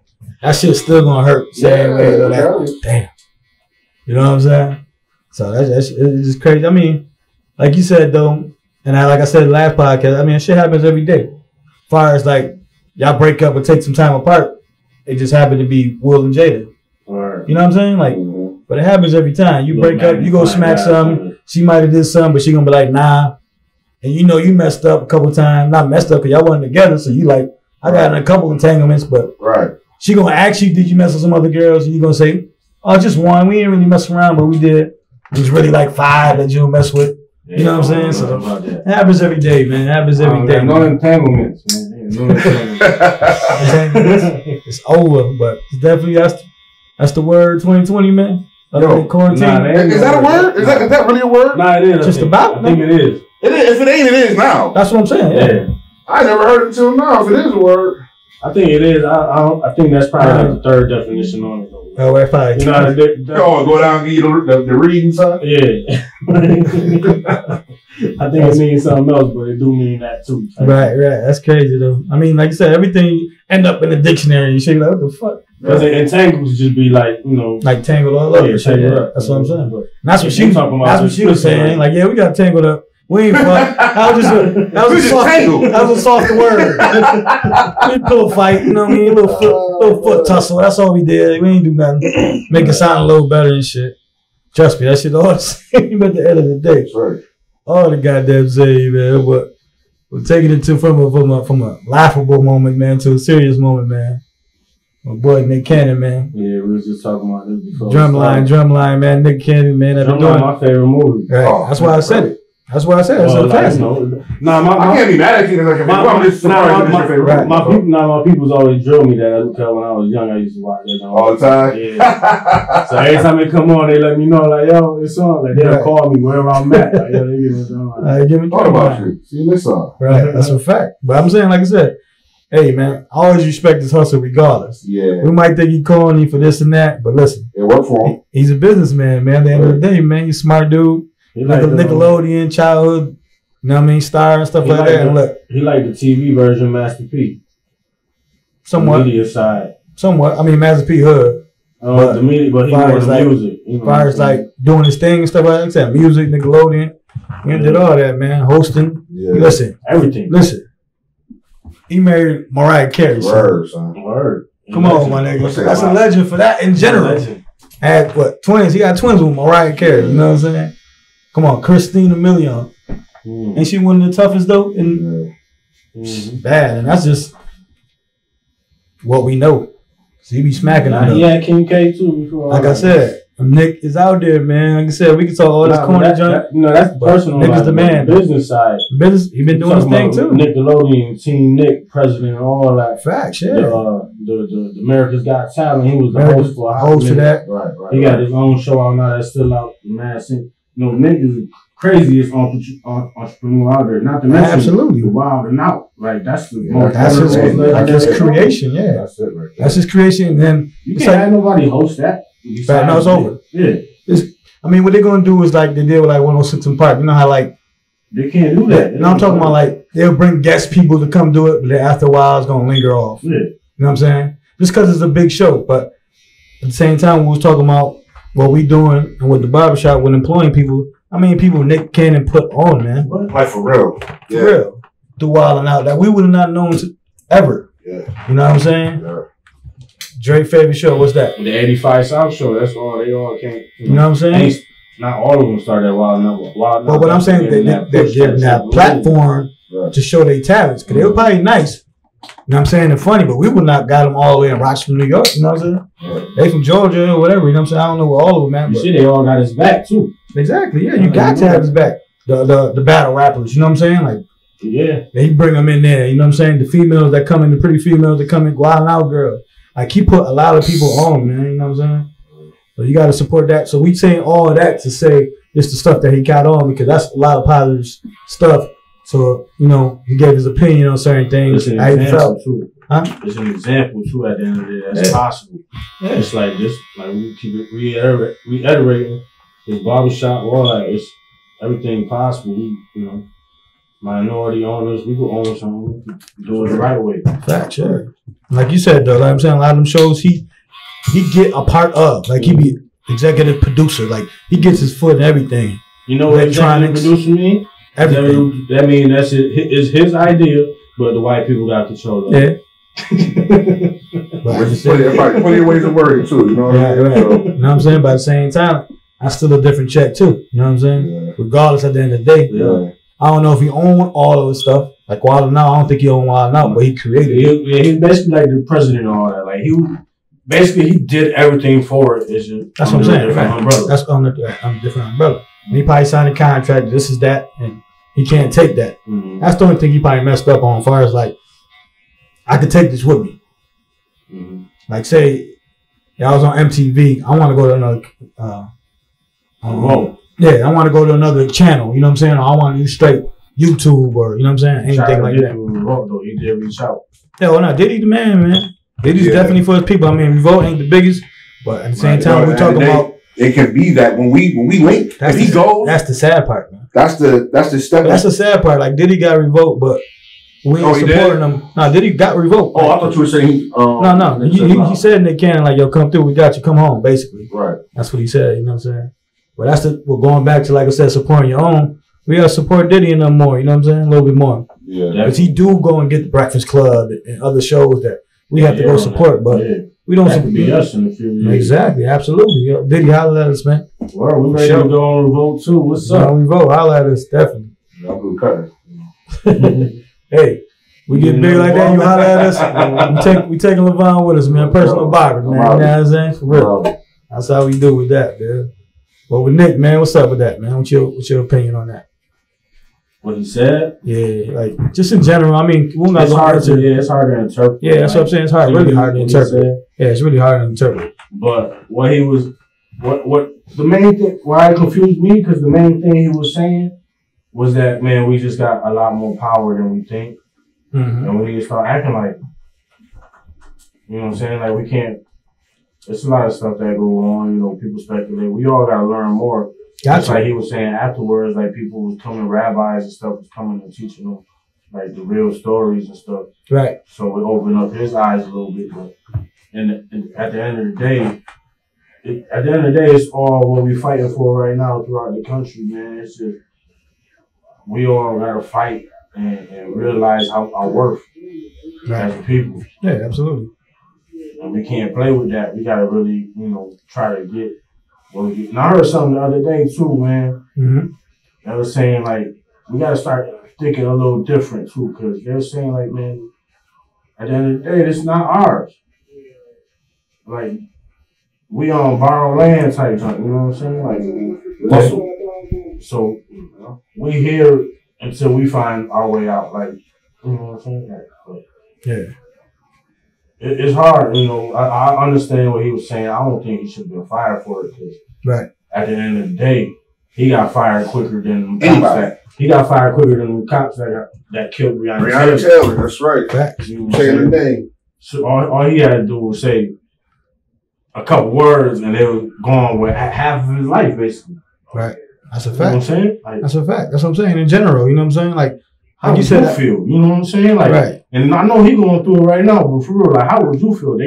that shit's still gonna hurt. Damn. You know what I'm saying? So that's it's just crazy. I mean, like you said though, and like I said in the last podcast, I mean, shit happens every day. As far as like y'all break up or take some time apart, it just happened to be Will and Jada. Right. You know what I'm saying? Like, but it happens every time. You break up, you go smack something. She might have did something, but she gonna be like, nah. And you know you messed up a couple times. Not messed up because y'all wasn't together. So you like, I got in a couple entanglements, but she gonna ask you, did you mess with some other girls? And you gonna say, oh, just one. We didn't really mess around, but we did. It was really like 5 that you don't mess with. Yeah, you know what I'm saying? So it happens every day, man. It happens every day. No entanglements, man. No entanglements. It's over, but it's definitely that's the word 2020, man. Quarantine. Is that a word? Is that really a word? Nah, it is. Just about. I think it is. It is. If it ain't, it is now. That's what I'm saying. Yeah. I never heard it until now. If it is a word, I think it is. I think that's probably the third definition on it. Oh, we're fine. You know how to go down and give you the reading side? Yeah. I think it means something else, but it do mean that too. Right. That's crazy though. I mean, like you said, everything end up in the dictionary and shit. Like, what the fuck? Because entangles just be like, you know, like tangled all up. Yeah, tangled up. That's what I'm saying. And that's what she was talking about. That's what she was saying. Like, yeah, we got tangled up. We ain't fuck. That was a soft word. We pillow fight, you know what I mean? Little foot tussle. That's all we did. We ain't do nothing. Make it sound a little better and shit. Trust me, that shit all the same at the end of the day. That's right. All the goddamn same, man. But we're taking it from a laughable moment, man, to a serious moment, man. My boy Nick Cannon, man. Yeah, we was just talking about this before. Drumline, man. Nick Cannon, man. Drumline, my favorite movie. Right. Oh, that's why I said it. That's why I said it. That's a classic. I can't be mad at you. My people's always drilled me that because when I was young, I used to watch that all the time. Yeah. So every time they come on, they let me know, like, yo, it's on. Like, they'll call me wherever I'm at. Like, yo, they give me something. Give me thought about you. See this song. Right. That's a fact. But I'm saying, like I said, hey, man, I always respect his hustle regardless. Yeah. We might think he corny for this and that, but listen. It worked for him. He's a businessman, man. At the end of the day, man, he's a smart dude. He like Nickelodeon, childhood, you know what I mean, star and stuff like that. And look, he like the TV version of Master P. Somewhat. The media side. Somewhat. I mean, Master P hood. The media, but he more the like, music. You know, far as like doing his thing and stuff like that. Music, Nickelodeon. He did all that, man. Hosting. Yeah. Listen. Everything. Listen. He married Mariah Carey. Word, son. Word. Come on, my nigga. That's a legend for that in general. Had what? Twins. He got twins with Mariah Carey. You know what I'm saying? Come on, Christina Milian. Ain't she one of the toughest though? And bad. And that's just what we know. So he be smacking on He had King K too before. Like I said, Nick is out there, man. Like I said, we can talk all this corny junk. That's personal. Nick is the man. Business side. He been doing his thing too. Nickelodeon, Team Nick, President, all that. Facts, yeah. The America's Got Talent. He was the host for that. Right. He got his own show out now that's still out. Man, Nick is the craziest entrepreneur out there. Not to mention absolutely wild and out. Like that's the that's his creation. Yeah, that's it. Right. That's his creation. And then you can't have nobody host that. But no, it's over. Yeah. I mean, what they're gonna do is like they did with like 106 in Park. You know how like they can't do that. And I'm talking about like they'll bring guest people to come do it, but then after a while it's gonna linger off. Yeah. You know what I'm saying? Just because it's a big show, but at the same time we was talking about what we doing and with the barbershop when employing people. I mean, people Nick Cannon put on, man. Like for real. Yeah. For real. Through Wild and Out that we would have not known ever. Yeah. You know what I'm saying? Yeah. Drake's favorite show, what's that? The 85 South Show, that's all they all came. You know what I'm saying? Not all of them started at Wild and Out. But what I'm saying, they're giving that platform to show their talents. Because they were probably nice. You know what I'm saying? And funny, but we would not got them all the way in Rochester, New York. You know what I'm saying? They from Georgia or whatever. You know what I'm saying? I don't know where all of them at. You see, they all got his back too. Exactly. Yeah, you got to have his back. The battle rappers. You know what I'm saying? Like, yeah, they bring them in there. You know what I'm saying? The females that come in, the pretty females that come in, Wild and Out girl. Like he put a lot of people on, man. You know what I'm saying? So you got to support that. So we saying all of that to say it's the stuff that he got on because that's a lot of positive stuff. So you know he gave his opinion on certain things. It's an example too. It's an example too. At the end of the day, that's possible. Yeah. It's like just like we keep it reiterating. His barbershop, all that. It's everything possible. We, you know, minority owners, we could own something. We could do it the right way. Fact, yeah. Like you said though, like I'm saying, a lot of them shows he get a part of. Like he be executive producer. Like he gets his foot in everything. You know what executive producer mean? Everything. That mean that's it's his idea, but the white people got control of it. Yeah. Plenty of ways of wording too. You know what I mean? Right. You know what I'm saying? But at the same time, that's still a different check too. You know what I'm saying? Yeah. Regardless, at the end of the day, I don't know if he owned all of his stuff. Like Wild and Out, I don't think he owned Wild and Out, but he created it. Yeah, he's basically like the president and all that. Like he did everything for it. That's what I'm saying. Umbrella. That's on a different umbrella. And he probably signed a contract. This is that, and he can't take that. Mm-hmm. That's the only thing he probably messed up on. As far as like, I could take this with me. Mm-hmm. Like say, I was on MTV. I want to go to another. I want to go to another channel. You know what I'm saying? Or I want to do straight YouTube or you know what I'm saying? Anything like that. Revolt, though. He did reach out. Yeah, well, no, Diddy the man. Diddy's definitely for his people. I mean, Revolt ain't the biggest, but at the same time, we're talking about. It can be that when we link, if he goes, that's the sad part, man. That's the step. That's the sad part. Like Diddy got Revolt, but we ain't supporting him. No, Diddy got Revolt. Oh, I thought you were saying. No. He said Nick Cannon like, yo, come through. We got you. Come home, basically. Right. That's what he said. You know what I'm saying? But we're going back to like I said, supporting your own. We gotta support Diddy and them more. You know what I'm saying? A little bit more. Yeah. Because he do go and get the Breakfast Club and other shows that we have to go support, but. We don't support us in the future. Exactly, absolutely. Yo, Diddy, holler at us, man. Well, we ready to go on Revolt too. What's up? Revolt, holler at us, definitely. Y'all blue cutters. Hey, We get big like that, you holler at us. We taking LeVon with us, man. Personal barber, man. You know what I'm saying? For real. That's how we do with that, man. But with Nick, man, what's up with that, man? What's your opinion on that? What he said? Yeah, like just in general. I mean, it's hard to interpret. Yeah, that's what I'm saying. It's really hard to interpret. Yeah, it's really hard to interpret. But what the main thing, why it confused me, because the main thing he was saying was that, man, we just got a lot more power than we think. Mm-hmm. And we need to start acting like, you know what I'm saying? Like, we can't, there's a lot of stuff that go on, you know, people speculate. We all got to learn more. That's like he was saying afterwards, like people was coming, rabbis and stuff was coming and teaching them like the real stories and stuff. Right. So it opened up his eyes a little bit. But at the end of the day, it's all what we're fighting for right now throughout the country, man. It's just, we all got to fight and realize our worth as a people. Yeah, absolutely. And we can't play with that. We got to really, you know, try to get. And I heard something the other day too, man. Mm-hmm. They were saying like we gotta start thinking a little different too, because they were saying like, man, at the end of the day, it's not ours. Like we on borrowed land type junk, you know what I'm saying? Like, so we here until we find our way out. Like, you know what I'm saying? Like, yeah. It's hard, you know. I understand what he was saying. I don't think he should have been fired for it, because at the end of the day, he got fired quicker than the cops. He got fired quicker than the cops that killed Breonna Taylor. That's right. You know saying the name. So all he had to do was say a couple words, and they were gone with half of his life, basically. Right. That's a fact. You know what I'm saying? Like, that's a fact. That's what I'm saying. In general, you know what I'm saying? Like, how would you feel? You know what I'm saying? Like, right. And I know he going through it right now, but for real, like, how would you feel?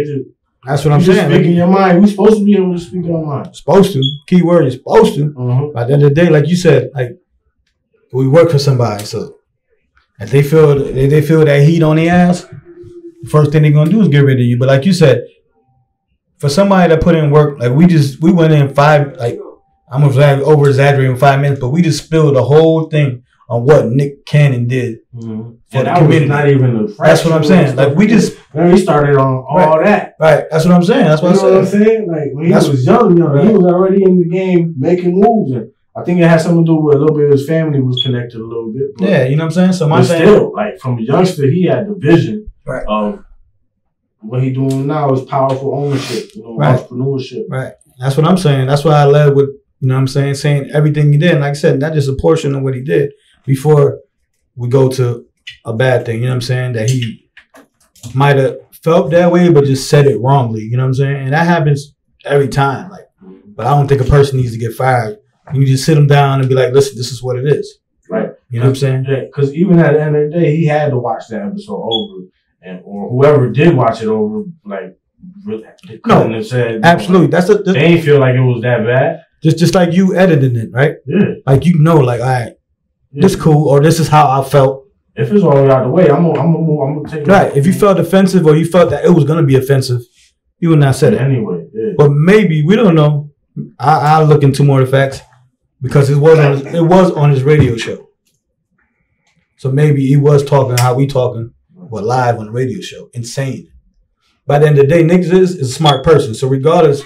That's what I'm saying. Speak in your mind. We supposed to be able to speak our mind. Supposed to. Key word is supposed to. Mm-hmm. At the end of the day, like you said, like we work for somebody, so if they feel that heat on their ass, the first thing they're gonna do is get rid of you. But like you said, for somebody that put in work, like we went in I'm over exaggerating 5 minutes, but we just spilled the whole thing on what Nick Cannon did for the community. Not even the that's what I'm saying. Like we started on all that. Right. That's what I'm saying. That's what I'm saying. Like when he was young, he was already in the game making moves, and I think it had something to do with a little bit of his family was connected a little bit. But, yeah, you know what I'm saying. So my still, like from a youngster, he had the vision of what he doing now is powerful ownership, entrepreneurship. Right. That's what I'm saying. That's why I led with, you know what I'm saying everything he did. And like I said, not just a portion of what he did before we go to a bad thing, you know what I'm saying? That he might have felt that way, but just said it wrongly, you know what I'm saying? And that happens every time. Like, but I don't think a person needs to get fired. You just sit them down and be like, listen, this is what it is. Right. You know what I'm saying? Yeah, because even at the end of the day, he had to watch that episode over. Or whoever did watch it over, like, couldn't have said, absolutely. They ain't feel like it was that bad. Just like you editing it, right? Yeah. Like, you know, like, all right, this cool, or this is how I felt. If it's all out the way, I'm gonna take it. Right. If you felt offensive or you felt that it was gonna be offensive, you would not say it. Anyway, yeah. But maybe, we don't know. I'll look into more of the facts because it was on his radio show. So maybe he was talking how we talking, but live on the radio show. Insane. By the end of the day, Nick is a smart person. So regardless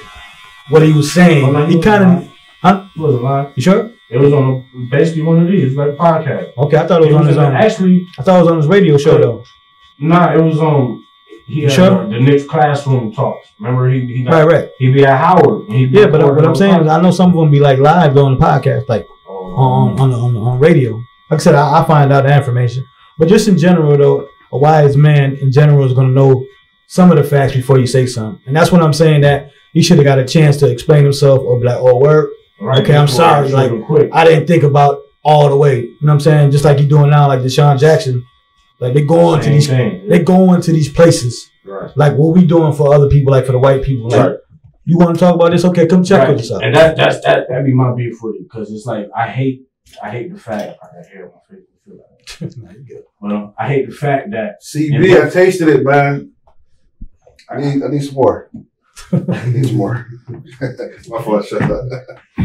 what he was saying, he kind of... Huh? It wasn't live. You sure? It was on basically one of these, like a podcast. Okay, I thought it was on his own. Actually, I thought it was on his radio show though. Nah, it was on. He had the Nick's classroom talks. Remember, he got, right. He be at Howard. Yeah, but what I'm saying is, I know some of them be like live on the podcast, like on radio. Like I said, I find out the information. But just in general, though, a wise man in general is going to know some of the facts before you say something, and that's what I'm saying, that he should have got a chance to explain himself or be like, "Oh, word." Right, okay, I'm sorry. Like, I didn't think about all the way. You know what I'm saying? Just like you're doing now, like Deshaun Jackson. Like they go into these, they go into these places. Right. Like what we doing for other people, like for the white people. Like, you want to talk about this? Okay, come check with us out. And that be my beef with it, because it's like I hate the fact. I hear my face. Well, I hate the fact that CB. I tasted it, man. I need some more. I need some more. My fault. Shut up.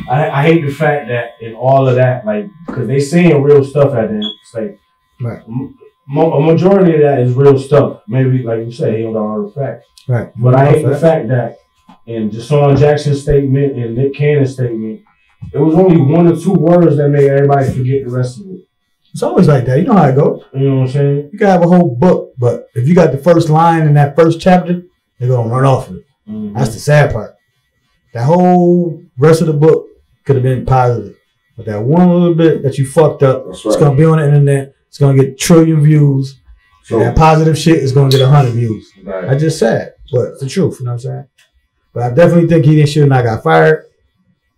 I hate the fact that in all of that, like, because they saying real stuff at the end. It's like, A majority of that is real stuff. Maybe, like you say, he don't know all the facts. Right. But I hate the fact that in Deshaun Jackson's statement and Nick Cannon's statement, it was only 1 or 2 words that made everybody forget the rest of it. It's always like that. You know how it goes. You know what I'm saying? You can have a whole book, but if you got the first line in that first chapter, they're going to run off of it. Mm-hmm. That's the sad part. That whole rest of the book could have been positive. But that one little bit that you fucked up, it's going to be on the internet. It's going to get 1 trillion views. So that positive shit is going to get 100 views. Right. That's just sad, but it's the truth. You know what I'm saying? But I definitely think he should not got fired.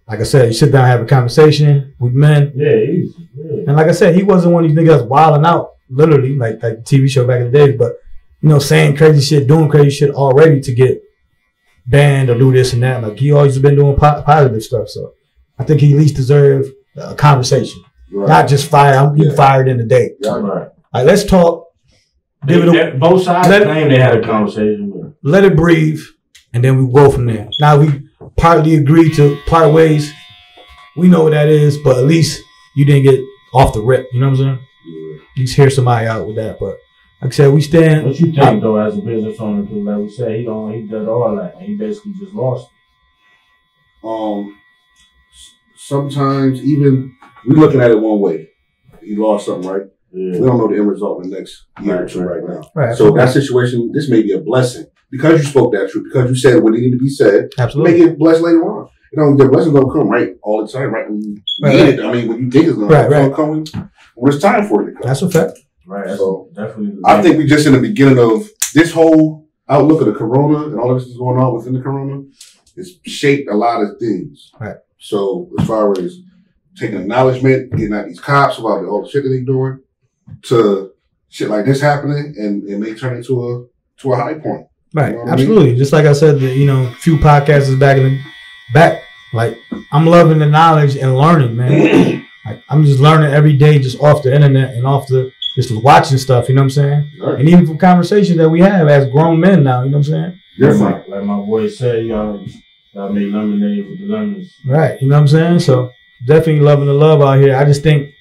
Like I said, you sit down and have a conversation with men. Yeah, easy. Yeah. And like I said, he wasn't one of these niggas wilding out, literally, like the TV show back in the days, but, you know, saying crazy shit, doing crazy shit already to get banned or do this and that. Like, he always been doing positive stuff. So I think he at least deserved a conversation. Right. Not just fire. I'm getting fired in the day. Yeah, right. Like, let's talk. Both sides claim they had a conversation with him. Let it breathe, and then we go from there. Now we partly agree to part ways. We know what that is, but at least you didn't get off the rip. You know what I'm saying? Yeah. At least hear somebody out with that. But like I said, we stand. What you think though, as a business owner? Because like we said, he did all that, and he basically just lost it. Sometimes even we looking at it one way. He lost something, right? Yeah. We don't know the end result in the next year or two right now. Right. So that situation, this may be a blessing. Because you spoke that truth, because you said what needed to be said, absolutely, make it blessed later on. You know, the blessings don't come right all the time, right when you need it. I mean, when you think it's going to come, when it's time for it to come. That's a fact. Right. So definitely. I think we just in the beginning of this whole outlook of the corona and all of this is going on within the corona. It's shaped a lot of things. Right. So as far as taking acknowledgement, getting at these cops about all the shit that they're doing, to shit like this happening, and it may turn into a high point. Right, you know absolutely. I mean? Just like I said, a few podcasts back. Like, I'm loving the knowledge and learning, man. Like, I'm just learning every day, just off the internet and just watching stuff. You know what I'm saying? Right. And even from conversations that we have as grown men now. You know what I'm saying? Like my boy said, y'all make lemonade with the lemons. Right. You know what I'm saying? So definitely loving the love out here. I just think,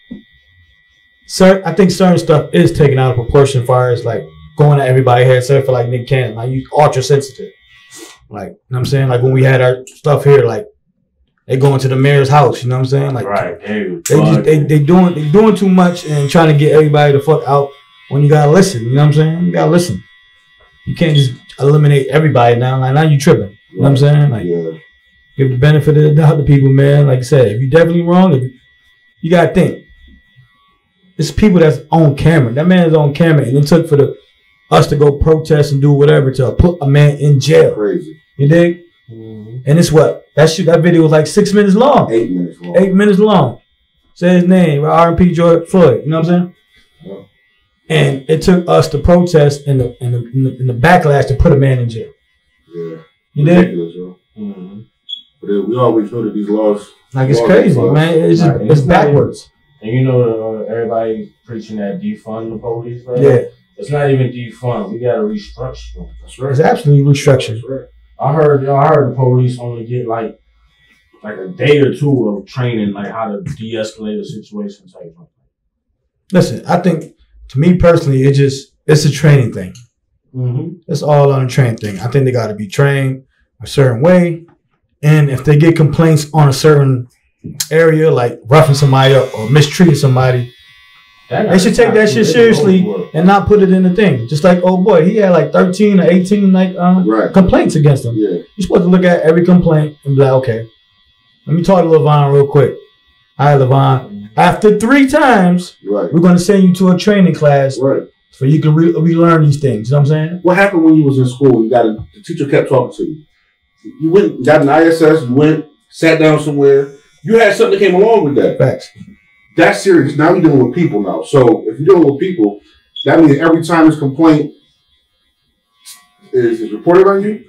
I think certain stuff is taken out of proportion as far as like going at everybody head, except for like Nick Cannon. Like, you ultra sensitive. Like, you know what I'm saying? Like when we had our stuff here, like they going to the mayor's house, you know what I'm saying? Like, right. They doing too much and trying to get everybody the fuck out when you gotta listen, you know what I'm saying? You gotta listen. You can't just eliminate everybody now. Like, now you tripping. You know what I'm saying? Like, give the benefit of the doubt to people, man. Like I said, if you're definitely wrong, you gotta think. It's people that's on camera. That man is on camera, and it took for us to go protest and do whatever to put a man in jail. Crazy. You dig? Mm-hmm. And it's what? That video was like 6 minutes long. 8 minutes long. 8 minutes long. Say his name, R.I.P. George Floyd. You know what I'm saying? Yeah. And it took us to protest and the backlash to put a man in jail. Yeah. You dig? Mm-hmm. But we always know that these laws. Like, it's crazy, man. It's just, it's backwards. And you know, everybody preaching that defund the police, right? Yeah. It's not even defund. We got to restructure them. That's right. It's absolutely restructured. Right. I heard the police only get like a day or two of training, like how to de-escalate a situation type of thing. Listen, I think, to me personally, it's a training thing. Mm-hmm. It's all on a training thing. I think they got to be trained a certain way. And if they get complaints on a certain area, like roughing somebody up or mistreating somebody, they should take that shit seriously and not put it in the thing. Just like, oh boy, he had like 13 or 18 complaints against him. Yeah. You're supposed to look at every complaint and be like, okay, let me talk to LaVon real quick. All right, LaVon, after 3 times, we're going to send you to a training class so you can relearn these things. You know what I'm saying? What happened when you was in school? The teacher kept talking to you. You went, got an ISS, you went, sat down somewhere. You had something that came along with that. Facts. That's serious. Now you're dealing with people now. So if you're dealing with people, that means every time this complaint is reported on you,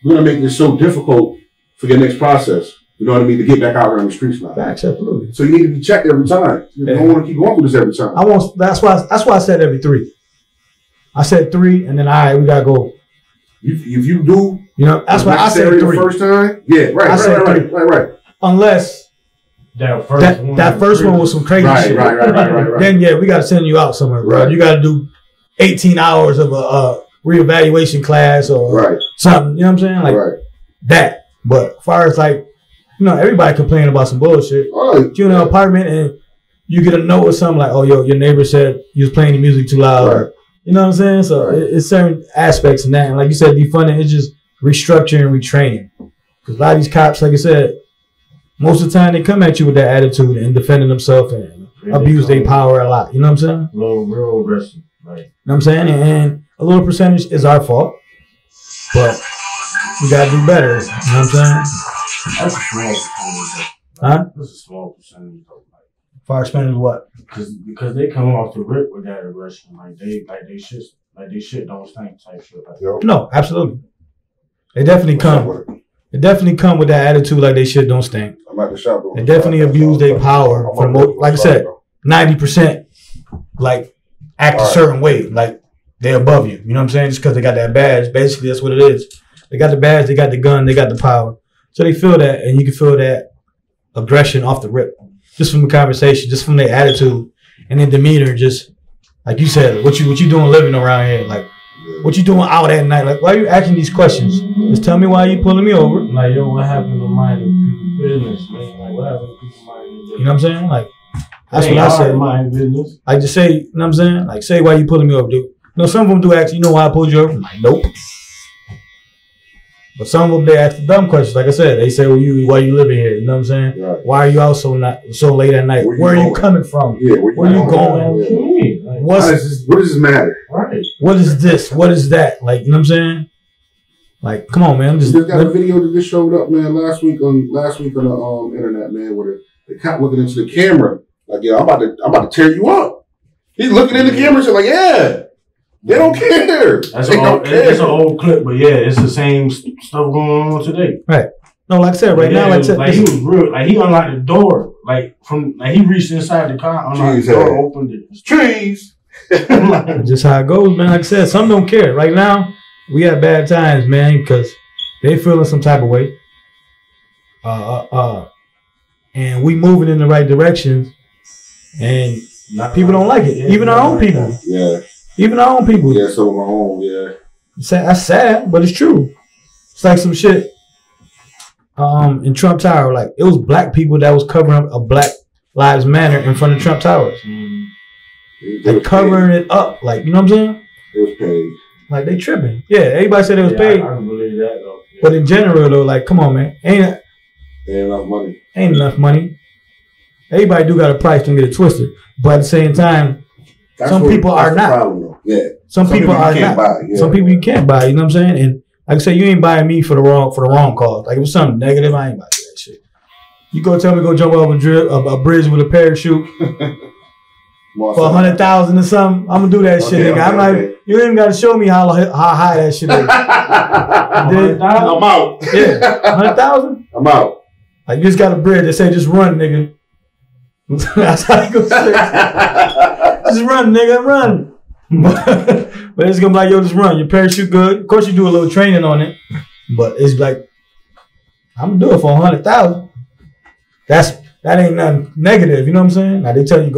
we're going to make this so difficult for your next process. You know what I mean? To get back out here on the streets now. Facts, absolutely. So you need to be checked every time. You don't want to keep going through this every time. That's why I said every 3. I said 3, and then all right, we gotta go. If you do, you know, that's why I said 3 the first time. Yeah, right. Unless that first one was some crazy shit. Right. Then we gotta send you out somewhere, bro. You gotta do 18 hours of a reevaluation class or something. You know what I'm saying? Like that. But as far as like, you know, everybody complaining about some bullshit. If you're in an apartment and you get a note or something like, oh, yo, your neighbor said you was playing the music too loud. Or, you know what I'm saying? So it's certain aspects in that. And like you said, defunding is just restructuring and retraining. Because a lot of these cops, like I said, most of the time they come at you with that attitude and defending themselves and abuse their power a lot. You know what I'm saying? Real aggressive. Right. You know what I'm saying? And a little percentage is our fault. But we gotta do better. You know what I'm saying? That's a small percentage. Huh? That's a small percentage though. Far spending what? Because they come off the rip with that aggression. Like they shit don't stink type shit. Like, no, absolutely. They definitely come. They definitely come with that attitude like they shit don't stink. I'm at the shop. They definitely abuse their power for the most. Like I said, 90% like act a certain way, like they're above you. You know what I'm saying? Just because they got that badge. Basically, that's what it is. They got the badge, they got the gun, they got the power. So they feel that, and you can feel that aggression off the rip. Just from the conversation, just from their attitude and their demeanor, just like you said, what you doing living around here? Like, what you doing out at night? Like, why are you asking these questions? Just tell me why you pulling me over. Like, yo, what happened to minding people's business, man? Like, what happened to people's minding business? You know what I'm saying? Like, that's what I say. Mind business. Like, just say, you know what I'm saying? Like, say why you pulling me over, dude. You know, some of them do ask, you know why I pulled you over? I'm like, nope. But some of them, they ask the dumb questions. Like I said, they say, well, why you living here? You know what I'm saying? Right. Why are you out so late at night? Where are you coming from? Yeah, where you going? Yeah. What does this matter? Right. What is this? What is that? Like, you know what I'm saying? Like, come on, man. Just got a video that just showed up, man, last week on the internet, man, where the cop looking into the camera, like, yeah, I'm about to tear you up. He's looking in the camera and shit, like, yeah. They don't care. It's an old clip, but yeah, it's the same stuff going on today. Right. No, like I said, right now, like he was real. Like he unlocked the door. Like he reached inside the car, unlocked the door, opened it. Trees. Just how it goes, man. Like I said, some don't care. Right now, we have bad times, man, because they feeling some type of way. And we moving in the right direction, and people don't like it. Even our own people. Yeah. Even our own people. Yeah, some of our own, yeah. That's sad, but it's true. It's like some shit in Trump Tower. Like, it was black people that was covering up a Black Lives Matter in front of Trump Towers. Like, covering it up. Like, you know what I'm saying? It was paid. Like, they tripping. Yeah, everybody said it was paid. I don't believe that, though. Yeah. But in general, though, like, come on, man. Ain't enough money. Ain't enough money. Everybody do got a price, don't get it twisted. But at the same time, some people are not. Yeah. Some people are not. Yeah. Some people you can't buy. You know what I'm saying? And like I said, you ain't buying me for the wrong cause. Like, if it was something negative, I ain't buying that shit. You go tell me go jump off a bridge with a parachute for $100,000 or something. I'm gonna do that shit, nigga. I'm like, you ain't even gotta show me how high that shit is. I'm out. Yeah, 100,000. I'm out. Like, you just got a bridge. They say just run, nigga. That's how you go. Just run, nigga, run. But it's gonna be like, yo, just run. Your parachute good. Of course, you do a little training on it, but it's like, I'm gonna do it for 100,000. That ain't nothing negative. You know what I'm saying? Like, they tell you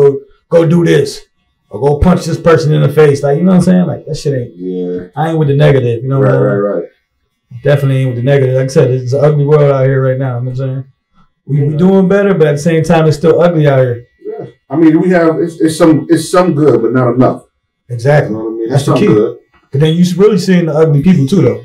go do this or go punch this person in the face. Like, you know what I'm saying? Like, that shit ain't. Yeah. I ain't with the negative. You know what I'm saying? Right. Definitely ain't with the negative. Like I said, it's an ugly world out here right now. You know what I'm saying? We doing better, but at the same time, it's still ugly out here. Yeah. I mean, we have it's some good, but not enough. Exactly. You know what I mean? That's the key. Good. But then you really seeing the ugly people too, though.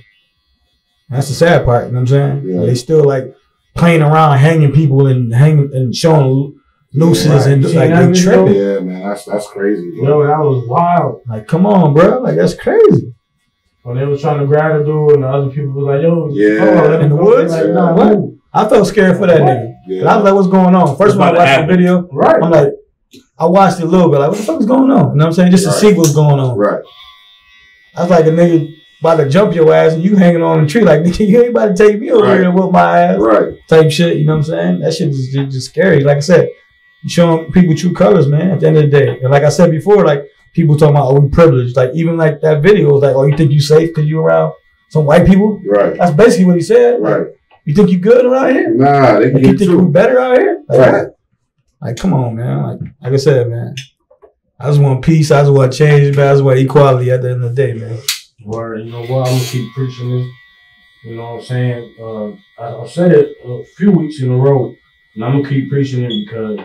That's the sad part. You know what I'm saying? Yeah. They still like playing around, hanging people and showing nooses and like they tripping. Yeah, man, that's crazy. Bro. Yo, that was wild. Like, come on, bro. Like, that's crazy. When they was trying to grab the dude, and the other people was like, "Yo, in the woods." Like, nah, I felt scared for that nigga. Yeah. I was like, "What's going on?" First of all, I watched the video. Right. I'm like, I watched it a little bit. Like, what the fuck is going on? You know what I'm saying? Just to see what's going on. Right. I was like, a nigga about to jump your ass, and you hanging on the tree like, nigga, you ain't about to take me over here and whoop my ass. Right. Type shit. You know what I'm saying? That shit is just scary. Like I said, you showing people true colors, man. At the end of the day, and like I said before, like, people talking about, oh, we privileged. Like, even like that video was like, oh, you think you safe because you around some white people? Right. That's basically what he said. Right. Like, you think you good around here? Nah, they like, you think we better out here? Like, right. Like, come on, man. Like I said, man. I just want peace. I just want change, man. I just want equality at the end of the day, man. Word, you know what? I'm gonna keep preaching this. You know what I'm saying? I've said it a few weeks in a row, and I'm gonna keep preaching it because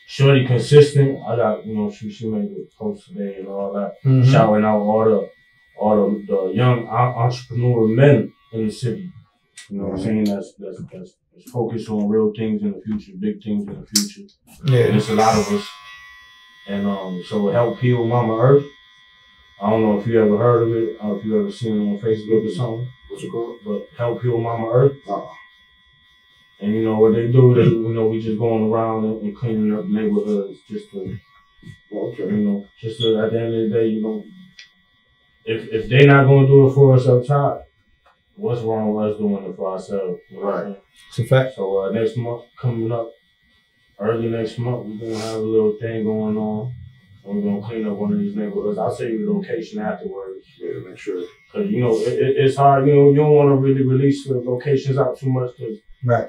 Shorty consistent. I got, you know, she made a post today and all that, shouting out all the young entrepreneur men in the city. You know what I'm saying? That's focused on real things in the future, big things in the future. Yeah, and it's a lot of us. And so it helped heal Mama Earth. I don't know if you ever heard of it, or if you ever seen it on Facebook or something. What's it called? But help heal Mama Earth. And you know what they do? They, you know, we just going around and cleaning up neighborhoods just to, you know, just to, at the end of the day, you know, if they not gonna do it for us up top, what's wrong with us doing it for ourselves? Right. It's a fact. So next month coming up, early next month, we're gonna have a little thing going on. And we're gonna clean up one of these neighborhoods. I'll tell you the location afterwards. Yeah, make sure. Cause you know it's hard. You know you don't want to really release the locations out too much, cause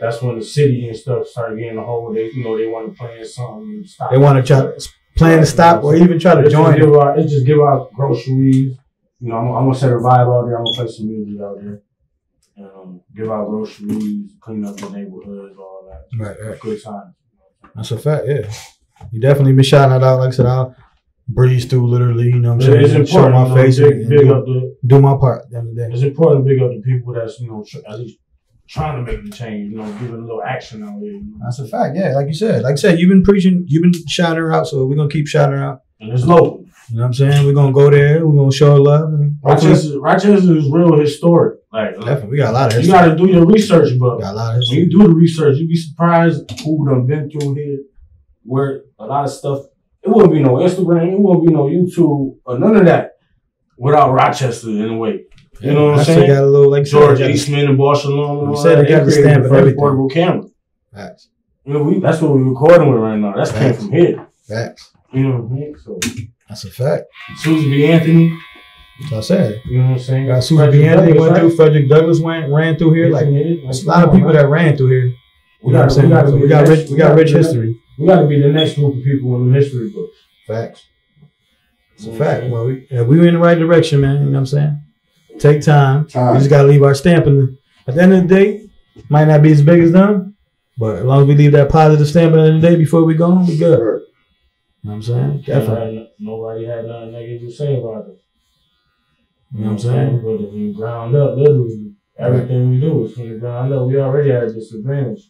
that's when the city and stuff start getting a hold. They they want to plan something and stop. They want to try to plan to stop or even try to join. It's just give out groceries. You know, I'm gonna set a vibe out there. I'm gonna play some music out there. Give out groceries, clean up the neighborhoods, all that. Right. Good times. That's a fact, yeah. You definitely been shouting it out. Like I said, I'll breeze through literally, you know what I'm saying? It's show important, my face and do my part at the end of the day. It's important to big up the people that's, you know, at least trying to make the change, you know, giving a little action out there. You know? That's a fact, yeah. Like you said, you've been preaching, you've been shouting her out, so we're going to keep shouting her out. And it's local. You know what I'm saying? We're going to go there, we're going to show her love. And Rochester is real historic. Like, definitely, we got a lot of history. You got to do your research, but got a lot of history. When you do the research, you'd be surprised who done been through here, where a lot of stuff, it wouldn't be no Instagram, it wouldn't be no YouTube, or none of that without Rochester in a way. You know what I'm saying? Got a little, like George Eastman and Barcelona. You said they got the stamp and everything. Portable camera. Facts. You know, that's what we're recording with right now. That's came from here. Facts. You know what I mean? So that's a fact. Susie B. Anthony. That's what I said. You know what I'm saying? Got Susie B. Anthony went through. Frederick Douglass ran through here. Like there's a lot of people that ran through here. You know what I'm saying? We got rich history. We got to be the next group of people in the history books. Facts. It's a fact. Well, we were in the right direction, man. You know what I'm saying? Take time. We just got to leave our stamp at the end of the day, might not be as big as them, but as long as we leave that positive stamp at the end of the day before we go home, we good. You know what I'm saying? Definitely. Nobody had nothing negative to say about it. You know what I'm saying? But if we ground up, literally, everything we do is from the ground up. We already had a disadvantage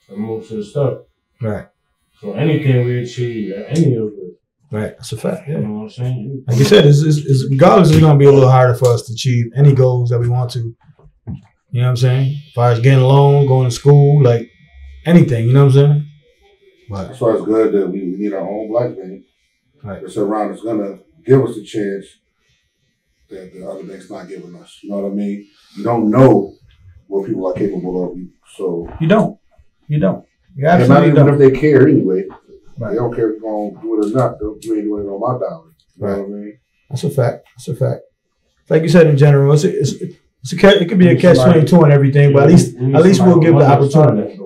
to most of the stuff. Right. So anything we achieve, any of it. Right. That's a fact. Yeah. You know what I'm saying? Like you said, it's regardless, it's going to be a little harder for us to achieve any goals that we want to. You know what I'm saying? As far as getting a loan, going to school, like anything, you know what I'm saying? But that's why it's good that we need our own black man. Right. That's around that's going to give us the chance that the other bank's not giving us. You know what I mean? You don't know what people are capable of. So you don't. You absolutely not even if they care anyway. Right. They don't care if you're going to do it or not. You ain't doing it on my dollar. You know what I mean? That's a fact. Like you said, in general, it could be a catch-22 and everything, but at least we'll give the opportunity.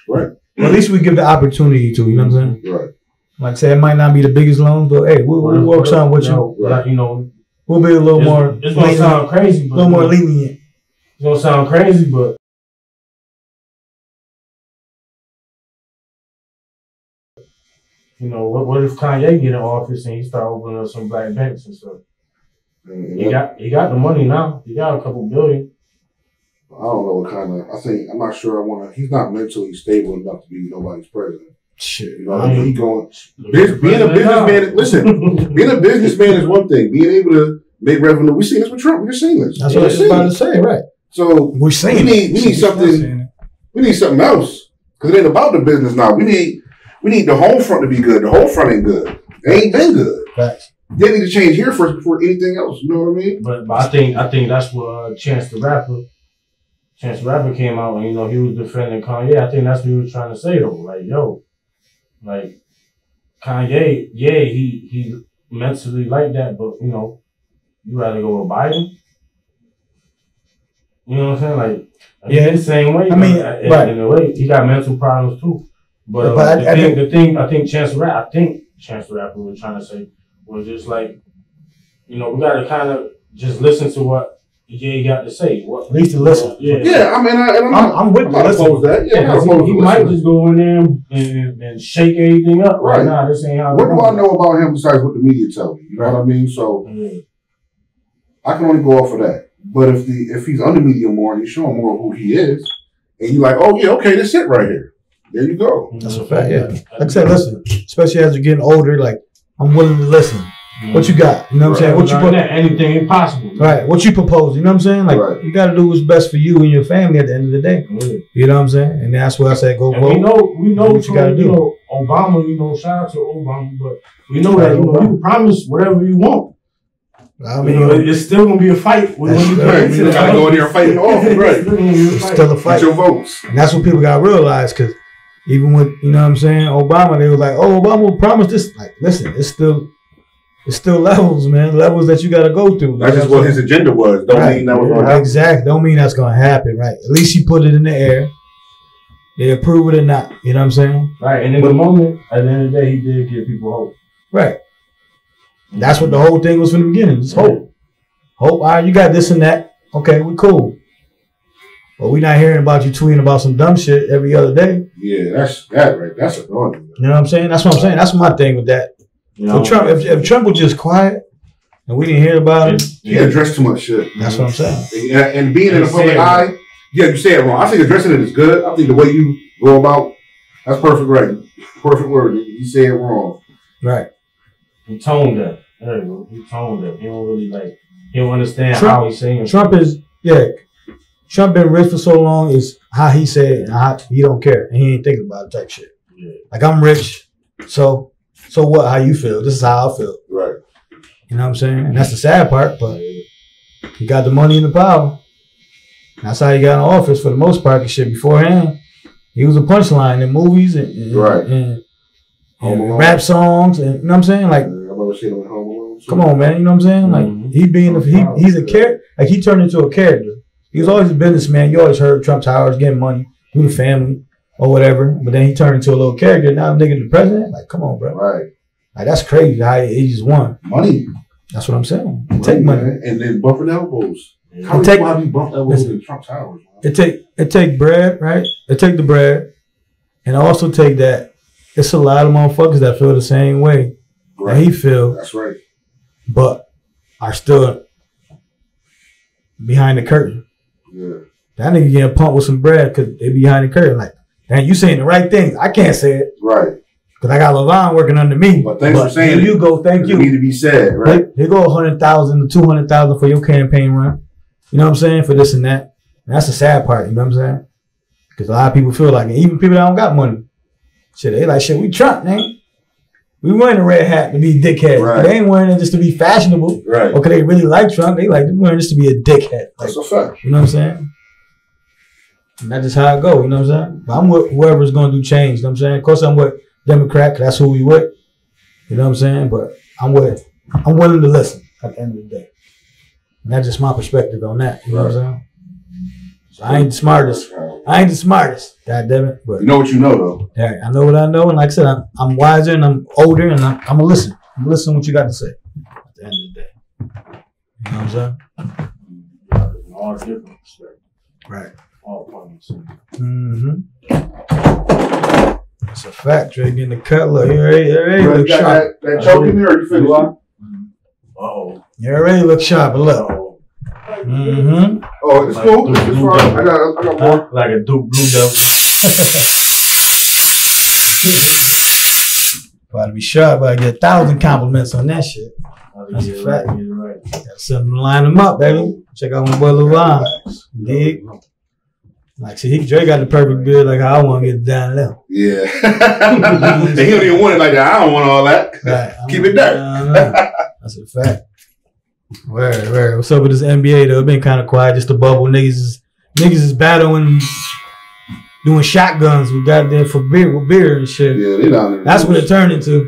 Right. Well, at least we give the opportunity to, you know what I'm saying? Right. Like I say, it might not be the biggest loan, but hey, we'll work something with you. Right. You know, we'll be a little more. It's gonna sound crazy, but a little more lenient. It's gonna sound crazy, but you know, what if Kanye get in office and he start opening up some black banks and stuff? He got the money now. He got a couple billion. I don't know what kind of. I'm not sure. He's not mentally stable enough to be nobody's president. Shit. You know what I mean? He going. Being a businessman. Listen, being a businessman is one thing. Being able to make revenue. We've seen this with Trump. We're seeing this. That's what I was about to say. Right. So we're saying we need something. We need something else because it ain't about the business now. We need the home front to be good. The whole front ain't good. They ain't been good. Facts. They need to change here first before anything else. You know what I mean? But I think that's what Chance the Rapper came out and, you know, he was defending Kanye. I think that's what he was trying to say though. Like, yo, like Kanye, yeah, he mentally like that, but you know, you rather go with Biden. You know what I'm saying? Like, yeah, the same way. I mean, in a way, he got mental problems too. But I think Chance the Rapper was trying to say was just like, you know, we gotta kind of just listen to what Jay got to say. What, at least to listen. Yeah, I mean, I'm with the listen. That. Yeah, he might just go in there and shake everything up. Right. Nah, this ain't how. What do I know about him besides what the media tell me? You know what I mean? So I can only go off of that. But if he's under media more and he's showing more of who he is, and you're like, oh yeah, okay, that's it right here. There you go. That's a fact. Yeah. Like I said, listen. Especially as you're getting older, like I'm willing to listen. What you got? You know what I'm saying? What you put? Anything impossible. Right. What you propose? You know what I'm saying? Like you got to do what's best for you and your family at the end of the day. You know what I'm saying? And that's why I say go vote. We know what you got to do. You know, Obama. You know, shout out to Obama, but we know that you can promise whatever you want. I mean, it's still gonna be a fight. When you gotta go in there and fight in the office, right? It's still a fight. Get your votes. And that's what people gotta realize, because even with, you know what I'm saying, Obama, they was like, oh, Obama promised this. Like, listen, it's still levels, man. Levels that you gotta go through. That's just what his agenda was. Don't mean that was gonna happen. Exactly. Don't mean that's gonna happen, right? At least he put it in the air. They approve it or not. You know what I'm saying? Right. And in the moment, at the end of the day, he did give people hope. Right. That's what the whole thing was from the beginning. It's hope. Hope, all right, you got this and that. Okay, we cool. But we not hearing about you tweeting about some dumb shit every other day. Yeah, that's that right. That's annoying. You know what I'm saying? That's what I'm saying. That's my thing with that. You know, Trump, if Trump was just quiet and we didn't hear about it. He addressed too much shit. That's what I'm saying. And being in the public eye, yeah, you say it wrong. I think addressing it is good. I think the way you go about, that's perfect, right? Perfect word. You say it wrong. Right. He toned up. There you go. He toned up. He don't really he don't understand how he's saying. Trump been rich for so long is how he said and how he don't care. And he ain't thinking about it type shit. Yeah. Like, I'm rich, so what? How you feel? This is how I feel. Right. You know what I'm saying? And that's the sad part, but he got the money and the power. That's how he got in office for the most part. Shit, beforehand, he was a punchline in movies and rap songs, and you know what I'm saying? Like, come on, man, you know what I'm saying? Like, he's a character. Like, he turned into a character. He was always a businessman. You always heard Trump Towers getting money through the family or whatever, but then he turned into a little character. Now, nigga, the president. Like, come on, bro. Right. Like, that's crazy how he just won. Money. That's what I'm saying. Take money, and then bumping elbows. How many people have you bumped elbows in Trump Towers? It take bread, right? It take the bread, and also take that. It's a lot of motherfuckers that feel the same way that he feel. That's right. But are still behind the curtain. Yeah. That nigga getting pumped with some bread because they behind the curtain. Like, man, you saying the right things. I can't say it. Right. Because I got LaVon working under me. But thanks for saying it. You go, thank you. It need to be said, right? Here go 100,000 to 200,000 for your campaign run. You know what I'm saying? For this and that. And that's the sad part, you know what I'm saying? Because a lot of people feel like it. Even people that don't got money. Shit, they like, shit, we Trump, man. We wearing a red hat to be dickheads. Right. They ain't wearing it just to be fashionable. Right. Or because they really like Trump. They like wearing this to be a dickhead. Like, that's a fact. You know what I'm saying? And that's just how it go, you know what I'm saying? But I'm with whoever's going to do change, you know what I'm saying? Of course, I'm with Democrat, because that's who we with. You know what I'm saying? But I'm willing to listen at the end of the day. And that's just my perspective on that. You know what I'm saying? So I ain't the smartest. God damn it. But you know what you know, though. Yeah, I know what I know. And like I said, I'm wiser and I'm older and I'm going to listen. I'm going to listen to what you got to say at the end of the day. You know what I'm saying? All different perspectives. Right. All points. That's a fact. Dre getting the cut. Look, you already look sharp. That choke in there, or you finished it? Uh-oh. You already look sharp. But look. Oh, it's like cool. It's fine. I got more. Like a Duke Blue Devil. About to be sharp. About to get 1,000 compliments on that shit. That's a fact. Right. Got something to line them up, baby. Check out my boy LaVon. Dig? Like, see, Dre got the perfect build like how I want to get it down there. Yeah. And he don't even want it like that. I don't want all that. Right. Keep it there. That's a fact. Where? What's up with this NBA though? It been kind of quiet, just a bubble. Niggas is battling, doing shotguns with goddamn with beer and shit. Yeah, they down there. That's what it turned into.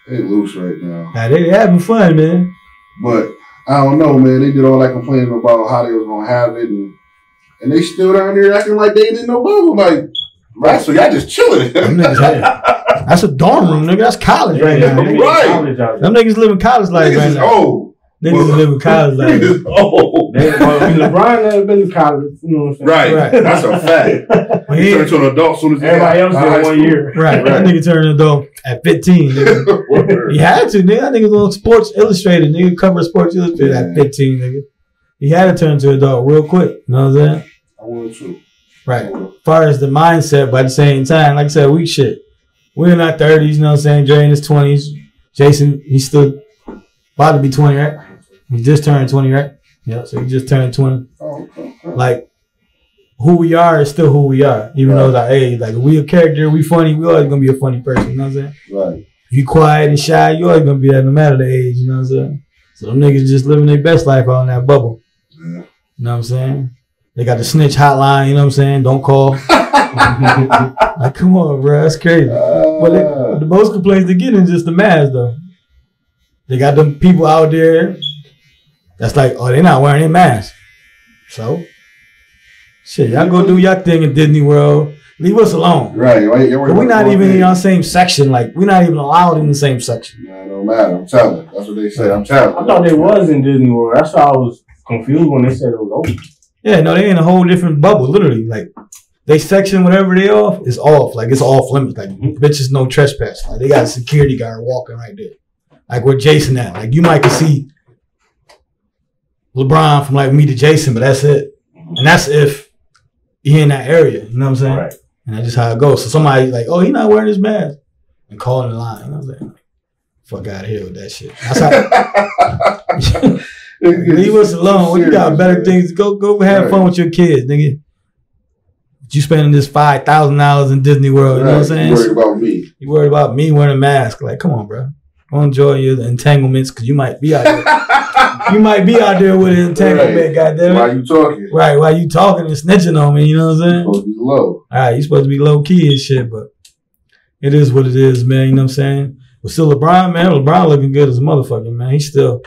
They loose right now. Nah, they having fun, man. But I don't know, man. They did all that complaining about how they was gonna have it, and they still down there acting like they didn't know bubble. Like, right? So y'all just chilling. Them That's a dorm room, nigga. That's college right now. Nigga. Right. Them niggas living college life right now. Oh. Niggas living college life. Oh. LeBron never been to college. You know what I'm saying? Right. That's a fact. He turned to an adult as soon as everybody else did 1 year. Right. That nigga turned an adult at 15. Nigga. He had to, nigga. That nigga was on Sports Illustrated. Nigga cover Sports Illustrated at 15, nigga. He had to turn to adult real quick. You know what I'm saying? I want to. Right. As far as the mindset, but at the same time, like I said, we're in our 30s, you know what I'm saying? Dre in his 20s. Jason, he's still about to be 20, right? He just turned 20, right? Yeah, so he just turned 20. Oh, okay. Like, who we are is still who we are, even though it's our age. Like, if we a character, we funny, we always gonna be a funny person, you know what I'm saying? Right. If you quiet and shy, you always gonna be that no matter the age, you know what I'm saying? So them niggas just living their best life out in that bubble. Yeah. You know what I'm saying? They got the snitch hotline, you know what I'm saying? Don't call. Like, come on, bro, that's crazy. But the most complaints they get is just the mask, though. They got them people out there that's like, oh, they're not wearing their mask. So, shit, y'all go do y'all thing in Disney World. Leave us alone. Right. We're not even in our same section. Like, we're not even allowed in the same section. Nah, no matter. I'm telling. That's what they say. I'm telling. I thought they was in Disney World. That's why I was confused when they said it was open. Yeah, no, they in a whole different bubble, literally. Like, they section, whatever they off, is off. Like, it's off limits. Like, bitches no trespass. Like, they got a security guard walking right there. Like, where Jason at. Like, you might can see LeBron from, like, me to Jason, but that's it. And that's if he in that area. You know what I'm saying? Right. And that's just how it goes. So somebody like, oh, he not wearing his mask. And calling the line. You know what I'm saying? Fuck out of here with that shit. That's how... Leave us alone. You got better things. Go have fun with your kids, nigga. You spending this $5,000 in Disney World, you know what I'm saying? You worried about me. You worried about me wearing a mask. Like, come on, bro. Go enjoy your entanglements because you might be out there. You might be out there with an entanglement, goddamn. Why you talking? Right, while you talking and snitching on me, you know what I'm saying? You're supposed to be low. All right, you supposed to be low key and shit, but it is what it is, man. You know what I'm saying? But still, LeBron, man, LeBron looking good as a motherfucker, man. He's still,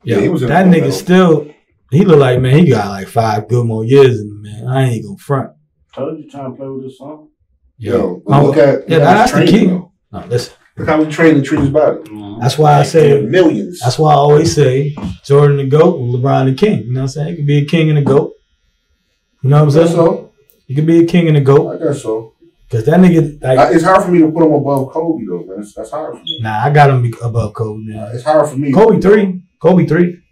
he was that nigga still. He look like, man, he got like 5 good more years in him, man. I ain't gonna front. Told you trying to play with this song. Yo, look at that's the key. No, listen. Look how we train and treat his body. That's why I say millions. That's why I always say Jordan the GOAT, LeBron the king. You know what I'm saying? He could be a king and a GOAT. You know what I'm saying? So he could be a king and a GOAT. I guess so. Cause that nigga, like, it's hard for me to put him above Kobe though, man. That's hard for me. Nah, I got him above Kobe, man. It's hard for me. Kobe 3.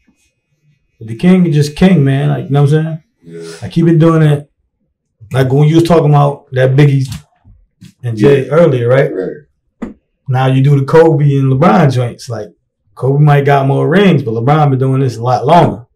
But the king is just king, man. Like, you know what I'm saying? Yeah. Like, he been doing it. Like when you was talking about that Biggie and Jay earlier, right? Right. Now you do the Kobe and LeBron joints. Like, Kobe might got more rings, but LeBron been doing this a lot longer.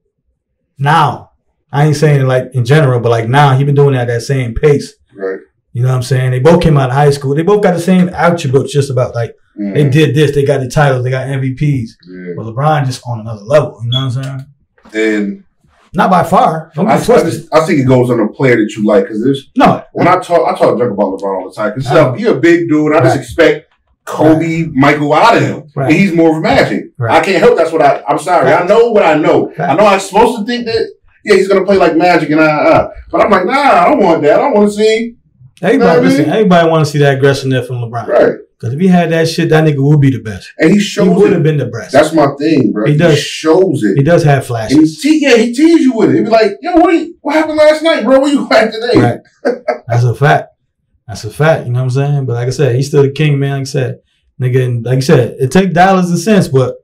Now, I ain't saying it like in general, but like now he been doing it at that same pace. Right. You know what I'm saying? They both came out of high school. They both got the same attributes, just about like they did this, they got the titles, they got MVPs. Yeah. But LeBron just on another level. You know what I'm saying? And not by far. Don't get twisted. I think it goes on a player that you like because there's when I talk junk about LeBron all the time because he's a big dude. And I just expect Kobe, Michael out of him, and he's more of Magic. Right. I can't help. That's what I'm sorry. I know what I know. I know I'm supposed to think that he's gonna play like Magic and but I'm like I don't want that. I don't want to see. Everybody want to see that aggression there from LeBron. Right. Because if he had that shit, that nigga would be the best. And he would have been the best. That's my thing, bro. He shows it. He does have flashes. He teased you with it. He'd be like, yo, what happened last night, bro? Where you at today? Right. That's a fact. That's a fact. You know what I'm saying? But like I said, he's still the king, man. Like I said, nigga, and like I said, it takes dollars and cents, but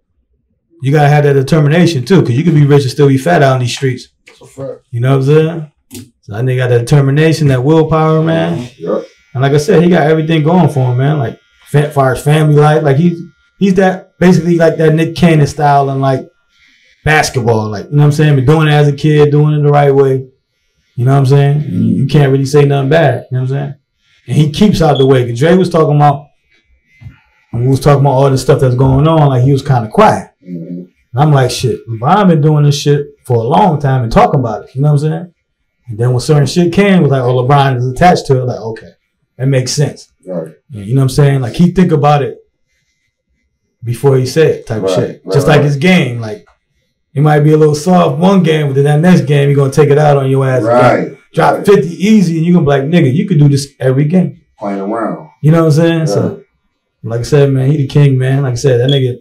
you got to have that determination, too, because you can be rich and still be fat out in these streets. That's a fact. You know what I'm saying? So that nigga got that determination, that willpower, man. Yep. And like I said, he got everything going for him, man. Like, as far as family life, like he's that basically like that Nick Cannon style and like basketball, like, you know what I'm saying? But doing it as a kid, doing it the right way. You know what I'm saying? You can't really say nothing bad. You know what I'm saying? And he keeps out the way. Because Dre was talking about, when we was talking about all the stuff that's going on, like he was kind of quiet. And I'm like, shit, LeBron been doing this shit for a long time and talking about it. You know what I'm saying? And then when certain shit came, it was like, oh, LeBron is attached to it. Like, okay, that makes sense. Right. You know what I'm saying? Like, he think about it before he say it type of shit. Just like his game. Like, he might be a little soft one game, but then that next game, you're going to take it out on your ass. Right. Drop 50 easy, and you're going to be like, nigga, you could do this every game. Playing around. You know what I'm saying? So, like I said, man, he the king, man. Like I said, that nigga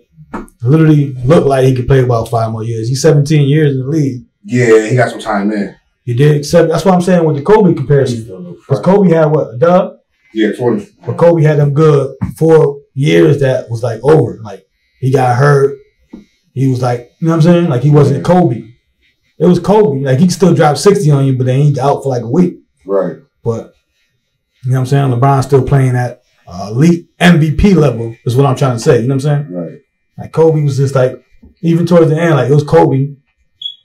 literally looked like he could play about 5 more years. He's 17 years in the league. Yeah, he got some time in. He did. Except that's what I'm saying with the Kobe comparison. Because Kobe had what, a dub? Yeah, 20. But Kobe had them good 4 years that was like over. Like he got hurt. He was like, you know what I'm saying? Like he wasn't Kobe. It was Kobe. Like he could still drop 60 on you, but then he's out for like a week. Right. But you know what I'm saying? LeBron's still playing at elite MVP level is what I'm trying to say. You know what I'm saying? Right. Like Kobe was just like, even towards the end, like it was Kobe,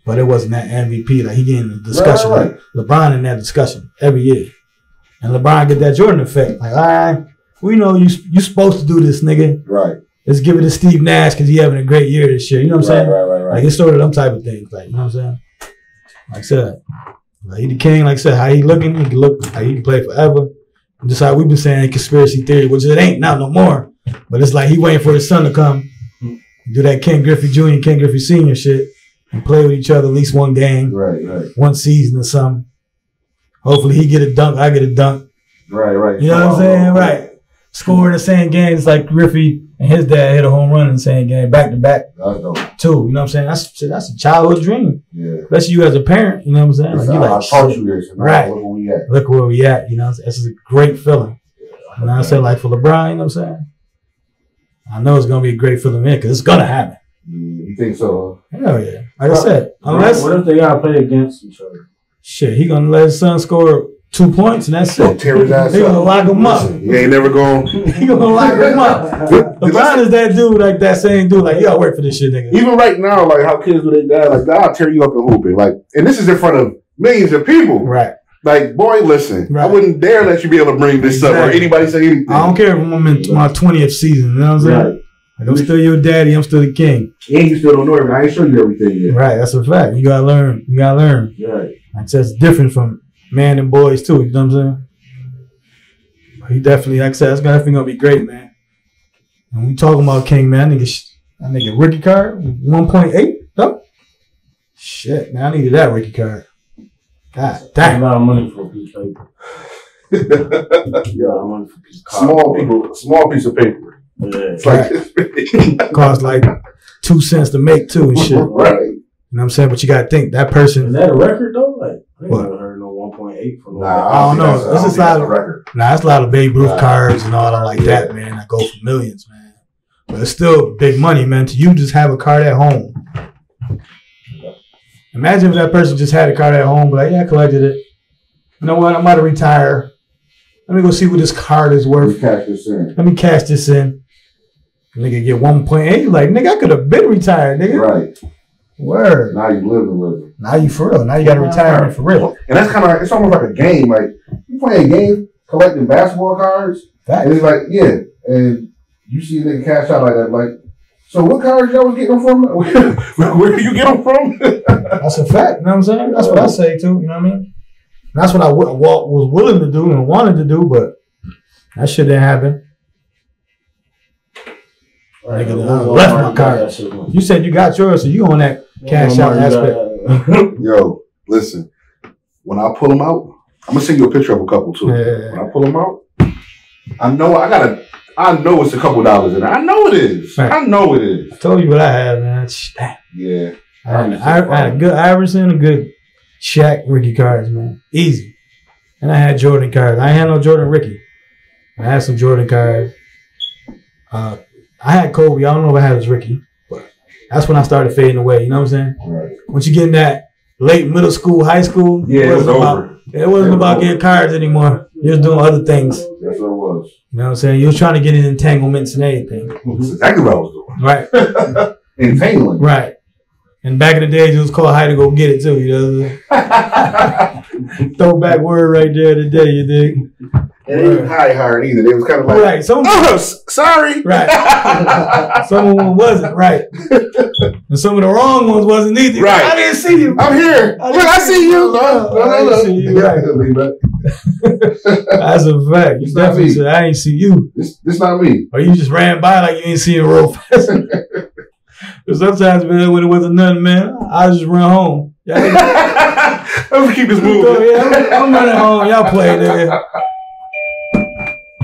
but it wasn't that MVP. Like he getting the discussion. Right. Like LeBron in that discussion every year. And LeBron get that Jordan effect. Like, all right, we know you supposed to do this, nigga. Right. Let's give it to Steve Nash because he having a great year this year. You know what I'm saying? Right. Like it's sort of them type of things. Like, you know what I'm saying? Like I said, like he the king. Like I said, how he looking, he can look, like he can play forever. And just like we've been saying, conspiracy theory, which it ain't now no more. But it's like he waiting for his son to come, do that Ken Griffey Jr., Ken Griffey Sr. shit, and play with each other at least one game, right, one season or something. Hopefully he get a dunk, I get a dunk. Right. You know what I'm saying? Right. Score in the same game. It's like Griffey and his dad hit a home run in the same game, back to back. That's dope. Too. You know what I'm saying? That's a childhood dream. Yeah. Especially you as a parent. You know what I'm saying? Like, you like, I taught you this. Right. Look where we at. Look where we at. You know, it's a great feeling. And I say, like for LeBron, you know what I'm saying? I know it's gonna be a great feeling in because it's gonna happen. You think so? Hell yeah. Like I said, unless what if they gotta play against each other? Shit, he gonna let his son score 2 points and that's it. Tear his ass They gonna lock him up. He ain't never going. He gonna lock him up. LeBron is that dude, like that same dude, like you gotta work for this shit, nigga. Even right now, like how kids with their dad, like I'll tear you up in hooping, like, and this is in front of millions of people, Right. Like, boy, listen, Right. I wouldn't dare let you be able to bring this up or anybody say anything. I don't care if I'm in my 20th season, you know what I'm saying? Right. Like, I'm still your daddy, I'm still the king. And you still don't know everything. I ain't show you everything yet. Right, that's a fact. You gotta learn. You gotta learn. Right. Like, that's different from man and boys too, you know what I'm saying? He definitely, like I said, that's definitely gonna be great, man. And we talking about King, man, that nigga rookie card, 1.8, though? Shit, man, I needed that rookie card. God That's damn. a lot of money for a piece of paper. Yeah, A lot of money for a piece of cardboard. small piece of paper. Yeah. It's like this. Cost like 2 cents to make too and shit. Right. You know what I'm saying? But you gotta think that Is person. that a record though? Like, I ain't What? never heard no 1.8 for no. I don't know. This is not a record. Nah, it's a lot of Babe Ruth Right. cards and all that like Yeah. that, man. That go for millions, man. But it's still big money, man. To you just have a card at home. Imagine if that person just had a card at home, but like, yeah, I collected it. You know what? I'm about to retire. Let me go see what this card is We worth. cash this in. Let me cash this in. Nigga get 1.8. Like, nigga, I could have been retired, nigga. Right. Word. Now you live. Now you for real. Now you got to retire for real. And that's kind of like, it's almost like a game. Like, you play a game collecting basketball cards, Fact. and it's like, yeah, and you see a nigga cash out like that, like, so what cards y'all was getting them from? Where do you get them from? That's a fact. You know what I'm saying? That's what I say too. You know what I mean? That's what I was willing to do and wanted to do, but that shit didn't happen. Right, Nigga, I left my card. You said you got yours, so you on that cash out aspect. Yo, listen, when I pull them out, I'm gonna send you a picture of a couple too. Yeah. When I pull them out, I know it's a couple dollars in there. I know it is. Right. I know it is. I told you what I had, man. Damn. Yeah. I had a good Iverson, a good Shaq Ricky cards, man. Easy. And I had Jordan cards. I ain't had no Jordan Ricky. I had some Jordan cards. I had Kobe. I don't know if I had his Ricky, but that's when I started fading away. You know what I'm saying? Right. Once you get in that late middle school, high school, Yeah, it was over. It wasn't about getting cards anymore. You was doing other things. You That's what it was. know what I'm saying? You was trying to get in entanglements and everything. That's exactly what I was doing. Right. Entangling. Right. And back in the days, it was called how to go get it too. You know, throwback word right there today. You dig? And they didn't hard either. They was kind of like, Right. Some sorry. right. Some of them wasn't right, and some of the wrong ones wasn't either. Right. I didn't see you. I'm here. I Look, I see you. I didn't see you. Right. That's a fact. You It's not definitely me. said I ain't see you, This not me. or you just ran by like you ain't see it real fast. But sometimes, man, when it wasn't nothing, man, I just run home. Yeah, Let's keep this moving. I'm running home. Y'all play, nigga.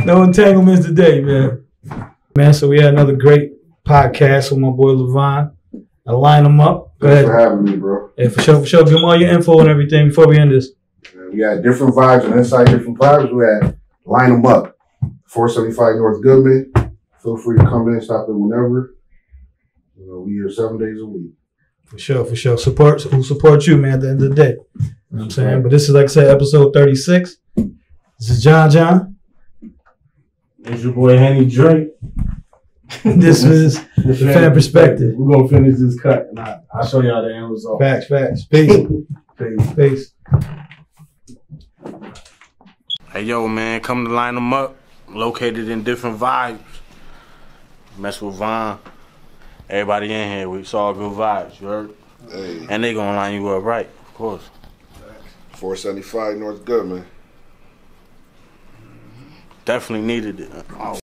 No entanglements today, man. Man, so we had another great podcast with my boy Vonn. I line them up. Go Thanks ahead. for having me, bro. Yeah, for sure. Give them all your info and everything before we end this. We had different vibes and inside different vibes. We had line them up. 475 North Goodman. Feel free to come in, stop in whenever. You know, we here 7 days a week. For sure. Support you, man, at the end of the day. You know what I'm saying? But this is, like I said, episode 36. This is John. It's your boy Henny Drake. This is the Pham Perspective. We're gonna finish this cut and I'll show y'all the end result. Facts. Peace. Hey yo, man, come to line them up. Located in different vibes. Mess with Vonn. Everybody in here, we saw good vibes, you heard? Hey. And they gonna line you up right, of course. 475 North Goodman. Definitely needed it.